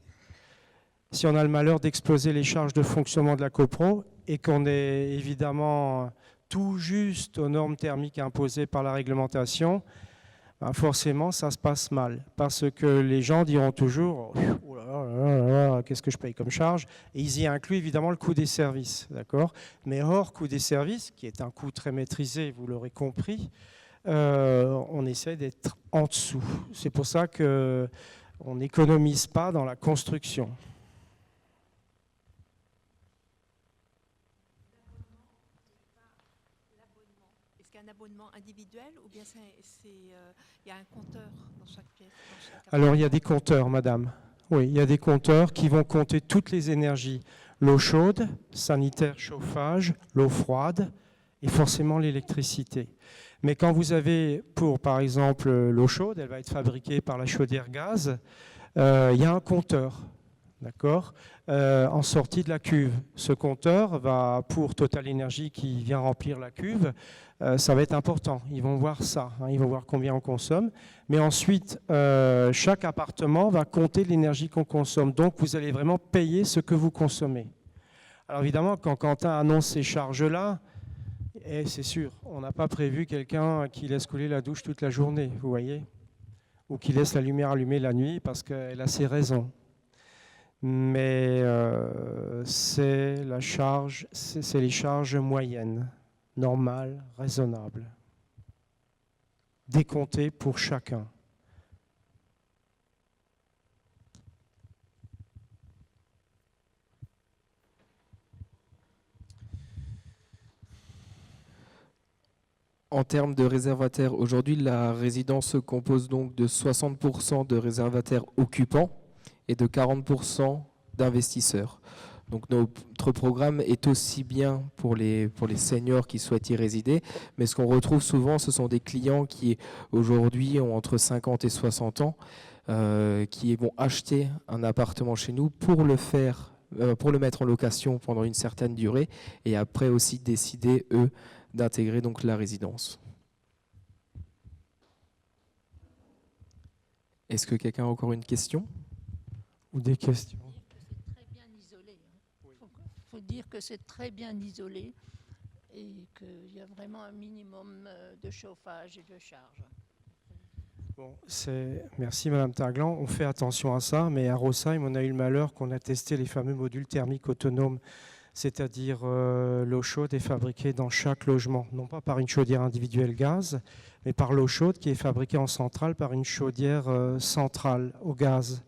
si on a le malheur d'exploser les charges de fonctionnement de la copro et qu'on est évidemment tout juste aux normes thermiques imposées par la réglementation, ben forcément ça se passe mal. Parce que les gens diront toujours « oh là là, qu'est-ce que je paye comme charge ?» Et ils y incluent évidemment le coût des services, d'accord? Mais hors coût des services, qui est un coût très maîtrisé, vous l'aurez compris, on essaie d'être en dessous. C'est pour ça qu'on n'économise pas dans la construction. Un abonnement individuel ou bien il y a un compteur dans chaque pièce? Alors il y a des compteurs, madame. Oui, il y a des compteurs qui vont compter toutes les énergies. L'eau chaude, sanitaire, chauffage, l'eau froide et forcément l'électricité. Mais quand vous avez, pour par exemple l'eau chaude, elle va être fabriquée par la chaudière gaz, il y a un compteur. D'accord, en sortie de la cuve. Ce compteur va, pour Total Énergie qui vient remplir la cuve, ça va être important. Ils vont voir ça, hein, ils vont voir combien on consomme. Mais ensuite, chaque appartement va compter l'énergie qu'on consomme. Donc, vous allez vraiment payer ce que vous consommez. Alors évidemment, quand Quentin annonce ces charges-là, Et c'est sûr, on n'a pas prévu quelqu'un qui laisse couler la douche toute la journée, vous voyez, ou qui laisse la lumière allumée la nuit parce qu'elle a ses raisons. Mais c'est la charge, c'est les charges moyennes, normales, raisonnables, décomptées pour chacun. En termes de réservataires, aujourd'hui, la résidence se compose donc de 60% de réservataires occupants et de 40% d'investisseurs. Donc notre programme est aussi bien pour les seniors qui souhaitent y résider, mais ce qu'on retrouve souvent, ce sont des clients qui aujourd'hui ont entre 50 et 60 ans, qui vont acheter un appartement chez nous pour le mettre en location pendant une certaine durée et après aussi décider, eux, d'intégrer donc la résidence. Est-ce que quelqu'un a encore une question ou des questions? C'est très bien isolé. Il faut dire que c'est très bien isolé et qu'il y a vraiment un minimum de chauffage et de charge. Bon, merci Madame Taglan, on fait attention à ça, mais à Rosheim, on a eu le malheur qu'on a testé les fameux modules thermiques autonomes, c'est-à-dire l'eau chaude est fabriquée dans chaque logement, non pas par une chaudière individuelle gaz, mais par l'eau chaude qui est fabriquée en centrale par une chaudière centrale au gaz.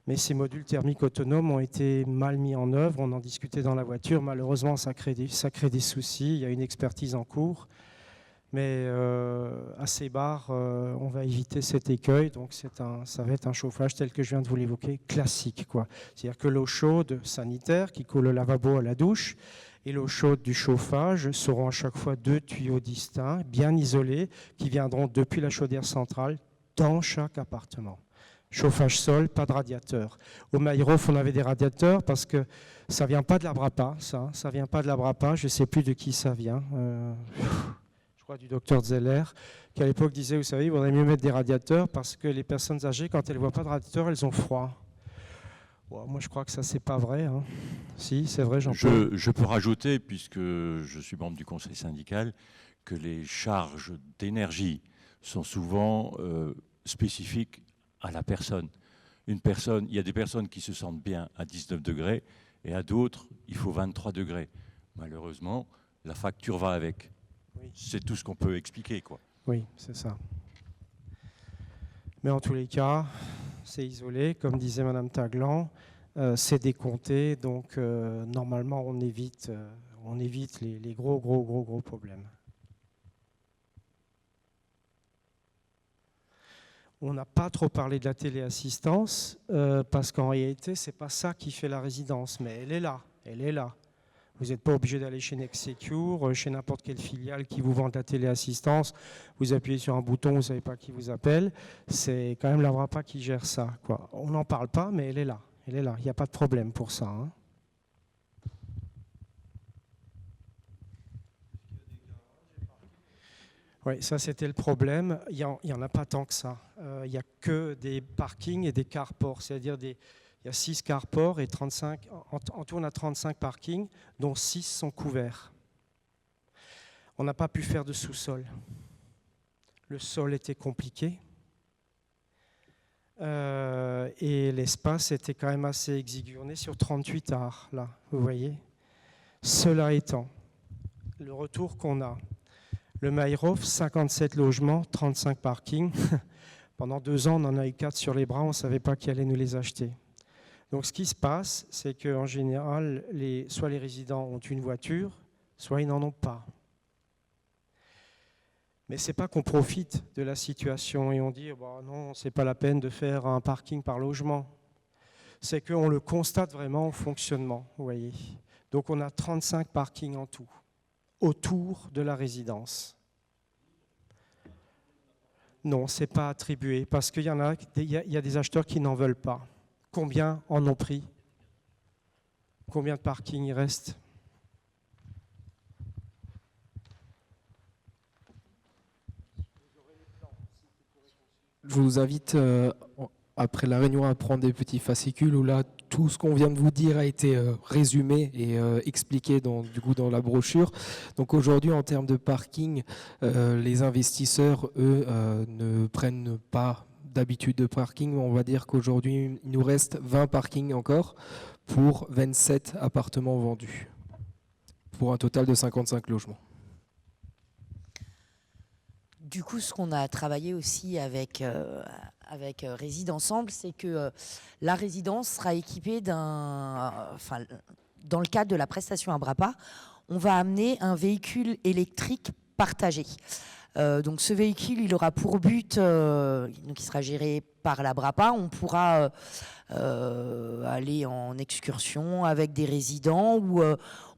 Mais ces modules thermiques autonomes ont été mal mis en œuvre, on en discutait dans la voiture, malheureusement ça crée des soucis, il y a une expertise en cours. Mais à ces bars, on va éviter cet écueil, donc ça va être un chauffage tel que je viens de vous l'évoquer, classique, quoi. C'est-à-dire que l'eau chaude sanitaire qui coule au lavabo à la douche et l'eau chaude du chauffage seront à chaque fois 2 tuyaux distincts, bien isolés, qui viendront depuis la chaudière centrale dans chaque appartement. Chauffage sol, pas de radiateur. Au Maïrof, on avait des radiateurs parce que ça ne vient pas de la Brapa, ça vient pas de la Brapa, je ne sais plus de qui ça vient. Je crois du docteur Zeller, qui à l'époque disait, vous savez, il vaudrait mieux mettre des radiateurs parce que les personnes âgées, quand elles ne voient pas de radiateur, elles ont froid. Bon, moi, je crois que ça, c'est pas vrai. Hein. Si, c'est vrai, Jean-Paul. Je peux rajouter, puisque je suis membre du conseil syndical, que les charges d'énergie sont souvent spécifiques à la personne. Il y a des personnes qui se sentent bien à 19 degrés et à d'autres, il faut 23 degrés. Malheureusement, la facture va avec. Oui. C'est tout ce qu'on peut expliquer, quoi. Oui, c'est ça. Mais en tous les cas, c'est isolé, comme disait Madame Taglan, c'est décompté, donc normalement on évite les gros problèmes. On n'a pas trop parlé de la téléassistance, parce qu'en réalité, ce n'est pas ça qui fait la résidence, mais elle est là. Vous n'êtes pas obligé d'aller chez Nextecure, chez n'importe quelle filiale qui vous vend de la téléassistance. Vous appuyez sur un bouton, vous ne savez pas qui vous appelle. C'est quand même la Brapa qui gère ça, quoi. On n'en parle pas, mais elle est là. Il n'y a pas de problème pour ça. Hein. Oui, ça c'était le problème. Il n'y en a pas tant que ça. Il n'y a que des parkings et des carports, c'est-à-dire il y a 6 carports et 35, en tout on a 35 parkings, dont 6 sont couverts. On n'a pas pu faire de sous-sol. Le sol était compliqué. Et l'espace était quand même assez exigu. On est sur 38 arts, là, vous voyez. Cela étant, le retour qu'on a, le Maïrof, 57 logements, 35 parkings. Pendant 2 ans, on en a eu 4 sur les bras, on ne savait pas qui allait nous les acheter. Donc ce qui se passe, c'est qu'en général, soit les résidents ont une voiture, soit ils n'en ont pas. Mais ce n'est pas qu'on profite de la situation et on dit bah, non, ce n'est pas la peine de faire un parking par logement. C'est qu'on le constate vraiment au fonctionnement, vous voyez. Donc on a 35 parkings en tout, autour de la résidence. Non, ce n'est pas attribué, parce qu'il y a des acheteurs qui n'en veulent pas. Combien en ont pris? Combien de parkings il reste? Je vous invite, après la réunion, à prendre des petits fascicules où là, tout ce qu'on vient de vous dire a été résumé et expliqué dans la brochure. Donc aujourd'hui, en termes de parking, les investisseurs, eux, ne prennent pas d'habitude de parking. On va dire qu'aujourd'hui, il nous reste 20 parkings encore pour 27 appartements vendus, pour un total de 55 logements. Du coup, ce qu'on a travaillé aussi avec Réside Ensemble, c'est que la résidence sera équipée dans le cadre de la prestation Abrapa, on va amener un véhicule électrique partagé. Donc ce véhicule, il aura pour but, donc il sera géré par l'Abrapa, on pourra aller en excursion avec des résidents ou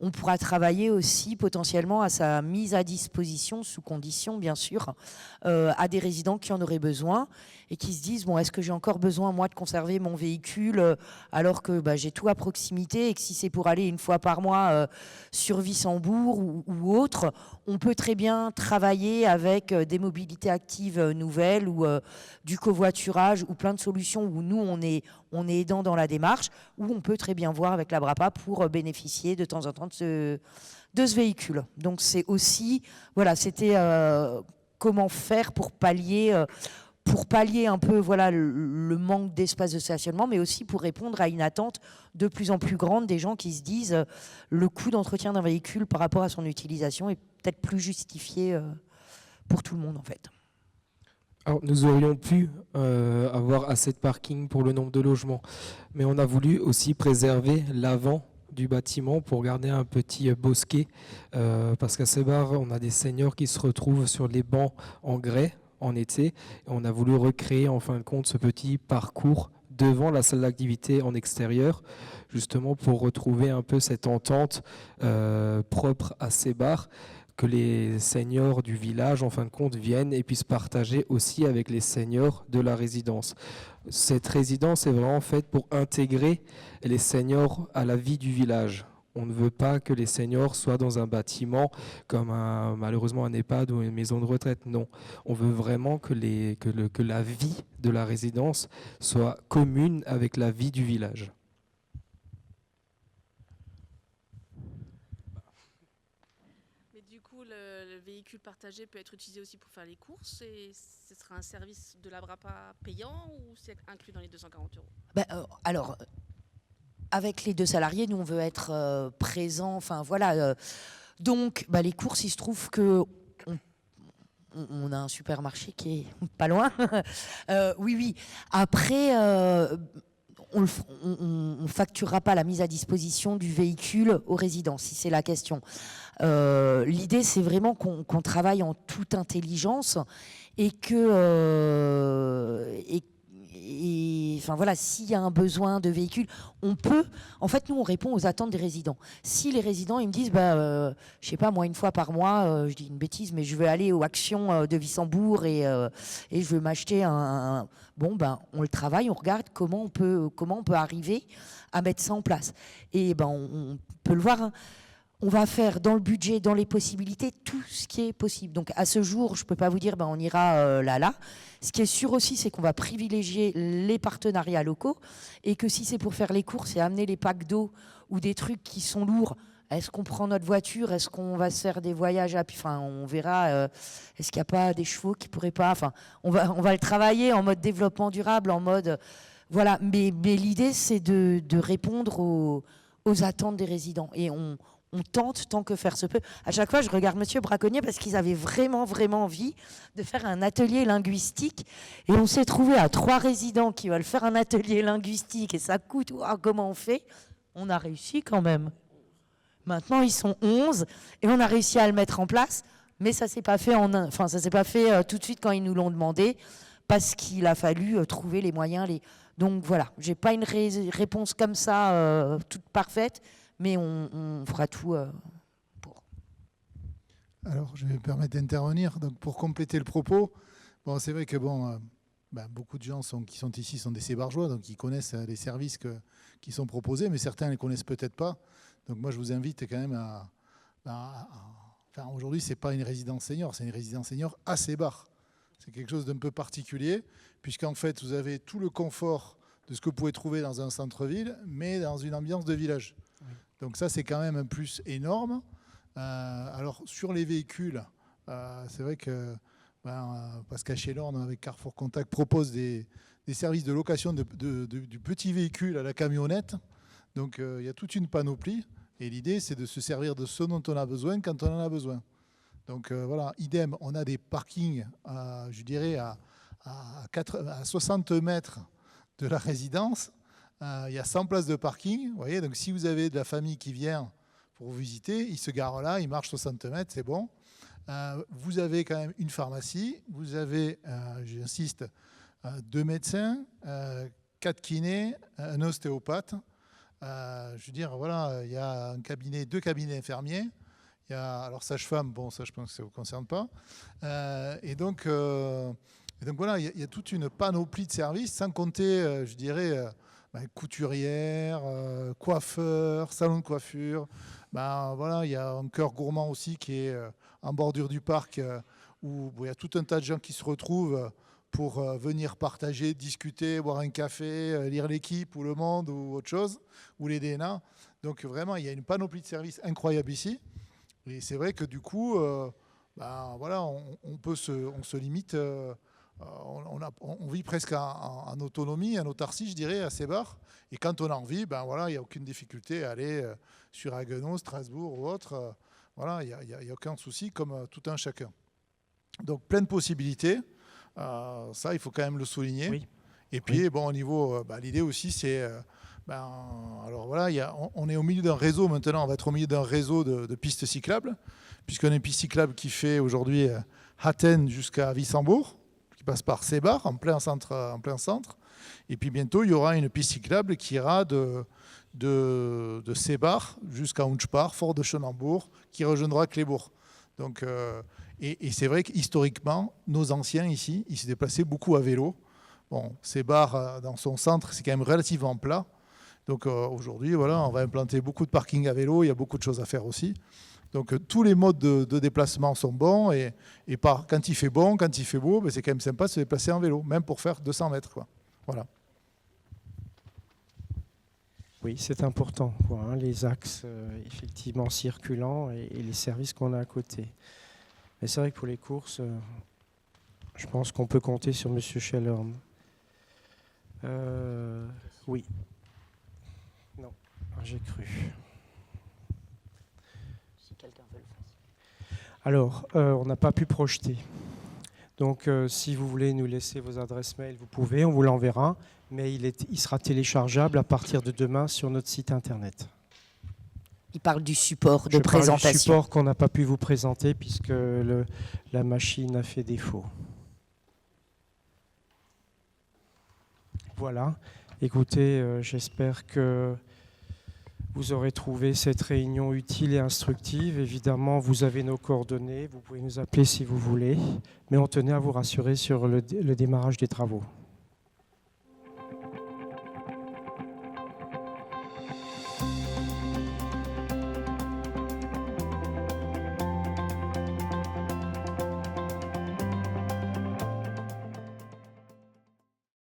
on pourra travailler aussi potentiellement à sa mise à disposition, sous condition bien sûr, à des résidents qui en auraient besoin et qui se disent bon, est-ce que j'ai encore besoin moi de conserver mon véhicule alors que j'ai tout à proximité et que si c'est pour aller une fois par mois sur Wissembourg ou autre, on peut très bien travailler avec des mobilités actives nouvelles ou du covoiturage ou plein de solutions où nous on est aidant dans la démarche, où on peut très bien voir avec l'Abrapa pour bénéficier de temps en temps de ce véhicule. Donc c'est aussi, voilà, c'était comment faire pour pallier un peu le manque d'espace de stationnement, mais aussi pour répondre à une attente de plus en plus grande des gens qui se disent le coût d'entretien d'un véhicule par rapport à son utilisation est peut-être plus justifié pour tout le monde en fait. Alors, nous aurions pu avoir assez de parking pour le nombre de logements, mais on a voulu aussi préserver l'avant du bâtiment pour garder un petit bosquet, parce qu'à Sébar, on a des seniors qui se retrouvent sur les bancs en grès en été, et on a voulu recréer en fin de compte ce petit parcours devant la salle d'activité en extérieur, justement pour retrouver un peu cette entente propre à Sébar, que les seniors du village, en fin de compte, viennent et puissent partager aussi avec les seniors de la résidence. Cette résidence est vraiment faite pour intégrer les seniors à la vie du village. On ne veut pas que les seniors soient dans un bâtiment comme malheureusement un EHPAD ou une maison de retraite. Non, on veut vraiment que la vie de la résidence soit commune avec la vie du village. Le véhicule partagé peut être utilisé aussi pour faire les courses et ce sera un service de l'Abrapa payant ou c'est inclus dans les 240 €? Alors, avec les 2 salariés, nous on veut être présents. Enfin voilà. Donc, les courses, il se trouve que on a un supermarché qui est pas loin. Oui. Après. On ne facturera pas la mise à disposition du véhicule aux résidents, si c'est la question. L'idée, c'est vraiment qu'on travaille en toute intelligence et que... enfin voilà, s'il y a un besoin de véhicule, on peut... En fait, nous, on répond aux attentes des résidents. Si les résidents, ils me disent, je sais pas, moi, une fois par mois, je dis une bêtise, mais je veux aller aux actions de Wissembourg et je veux m'acheter un... Bon, on le travaille, on regarde comment on peut arriver à mettre ça en place. Et on peut le voir, hein. On va faire dans le budget, dans les possibilités, tout ce qui est possible. Donc à ce jour, je ne peux pas vous dire on ira là. Ce qui est sûr aussi, c'est qu'on va privilégier les partenariats locaux et que si c'est pour faire les courses et amener les packs d'eau ou des trucs qui sont lourds, est-ce qu'on prend notre voiture? Est-ce qu'on va se faire des voyages à pied? Enfin, on verra. Est-ce qu'il n'y a pas des chevaux qui pourraient pas... Enfin, on va le travailler en mode développement durable, en mode... Voilà. Mais l'idée, c'est de répondre aux attentes des résidents. Et on tente tant que faire se peut. À chaque fois, je regarde Monsieur Braconnier parce qu'ils avaient vraiment, vraiment envie de faire un atelier linguistique. Et on s'est trouvé à 3 résidents qui veulent faire un atelier linguistique et ça coûte. Comment on fait? On a réussi quand même. Maintenant, ils sont 11 et on a réussi à le mettre en place. Mais ça ne s'est pas fait ça s'est pas fait tout de suite quand ils nous l'ont demandé parce qu'il a fallu trouver les moyens. Donc voilà, je n'ai pas une réponse comme ça toute parfaite. Mais on fera tout pour. Alors, je vais me permettre d'intervenir. Donc, pour compléter le propos, c'est vrai que beaucoup de gens qui sont ici sont des Sébargeois, donc ils connaissent les services qui sont proposés, mais certains ne les connaissent peut-être pas. Donc, moi, je vous invite quand même aujourd'hui, ce n'est pas une résidence senior, c'est une résidence senior à Sébar. C'est quelque chose d'un peu particulier, puisqu'en fait, vous avez tout le confort de ce que vous pouvez trouver dans un centre-ville, mais dans une ambiance de village. Oui. Donc ça, c'est quand même un plus énorme. Alors, sur les véhicules, c'est vrai que Pascal Chelorne, avec Carrefour Contact, propose des services de location du petit véhicule à la camionnette. Donc, il y a toute une panoplie. Et l'idée, c'est de se servir de ce dont on a besoin quand on en a besoin. Donc, voilà, idem, on a des parkings, je dirais, à 60 mètres de la résidence. Il y a 100 places de parking. Vous voyez, donc si vous avez de la famille qui vient pour vous visiter, ils se garent là, ils marchent 60 mètres, c'est bon. Vous avez quand même une pharmacie, vous avez, j'insiste, 2 médecins, 4 kinés, un ostéopathe. Je veux dire, voilà, il y a un cabinet, 2 cabinets infirmiers. Il y a, alors sage-femme, bon, ça je pense que ça ne vous concerne pas. Et donc voilà, il y a toute une panoplie de services, sans compter, je dirais, couturière, coiffeur, salon de coiffure. Voilà, il y a un cœur gourmand aussi qui est en bordure du parc, où il y a tout un tas de gens qui se retrouvent pour venir partager, discuter, boire un café, lire l'Équipe ou Le Monde ou autre chose, ou les DNA. Donc vraiment, il y a une panoplie de services incroyable ici. Et c'est vrai que du coup, voilà, on se limite, on vit presque en autonomie, en autarcie, je dirais, à ces bars. Et quand on a envie, voilà, il n'y a aucune difficulté à aller sur Haguenau, Strasbourg ou autre. Voilà, il n'y a aucun souci, comme tout un chacun. Donc plein de possibilités. Ça, il faut quand même le souligner. Oui. Et puis, bon, au niveau, l'idée aussi, c'est, alors voilà, on est au milieu d'un réseau maintenant. On va être au milieu d'un réseau de pistes cyclables, puisqu'on a une piste cyclable qui fait aujourd'hui Hatten jusqu'à Wissembourg, qui passe par Sébar, en plein centre. Et puis bientôt, il y aura une piste cyclable qui ira de Sébar jusqu'à Unspar, Fort de Chenambourg, qui rejoindra Clébourg. Donc, et c'est vrai qu'historiquement, nos anciens ici, ils se déplaçaient beaucoup à vélo. Bon, Sébar, dans son centre, c'est quand même relativement plat. Donc aujourd'hui, voilà, on va implanter beaucoup de parkings à vélo, il y a beaucoup de choses à faire aussi. Donc tous les modes de déplacement sont bons et quand il fait bon, quand il fait beau, c'est quand même sympa de se déplacer en vélo, même pour faire 200 mètres, quoi. Voilà. Oui, c'est important, quoi, hein, les axes effectivement circulants et les services qu'on a à côté. Mais c'est vrai que pour les courses, je pense qu'on peut compter sur M. Chelorne. Oui. Non, j'ai cru. Si quelqu'un veut le faire. Alors, on n'a pas pu projeter. Donc, si vous voulez nous laisser vos adresses mail, vous pouvez, on vous l'enverra. Mais il sera téléchargeable à partir de demain sur notre site internet. Il parle du support de présentation. Je parle du support qu'on n'a pas pu vous présenter puisque la machine a fait défaut. Voilà. Écoutez, j'espère que vous aurez trouvé cette réunion utile et instructive. Évidemment, vous avez nos coordonnées. Vous pouvez nous appeler si vous voulez. Mais on tenait à vous rassurer sur le démarrage des travaux.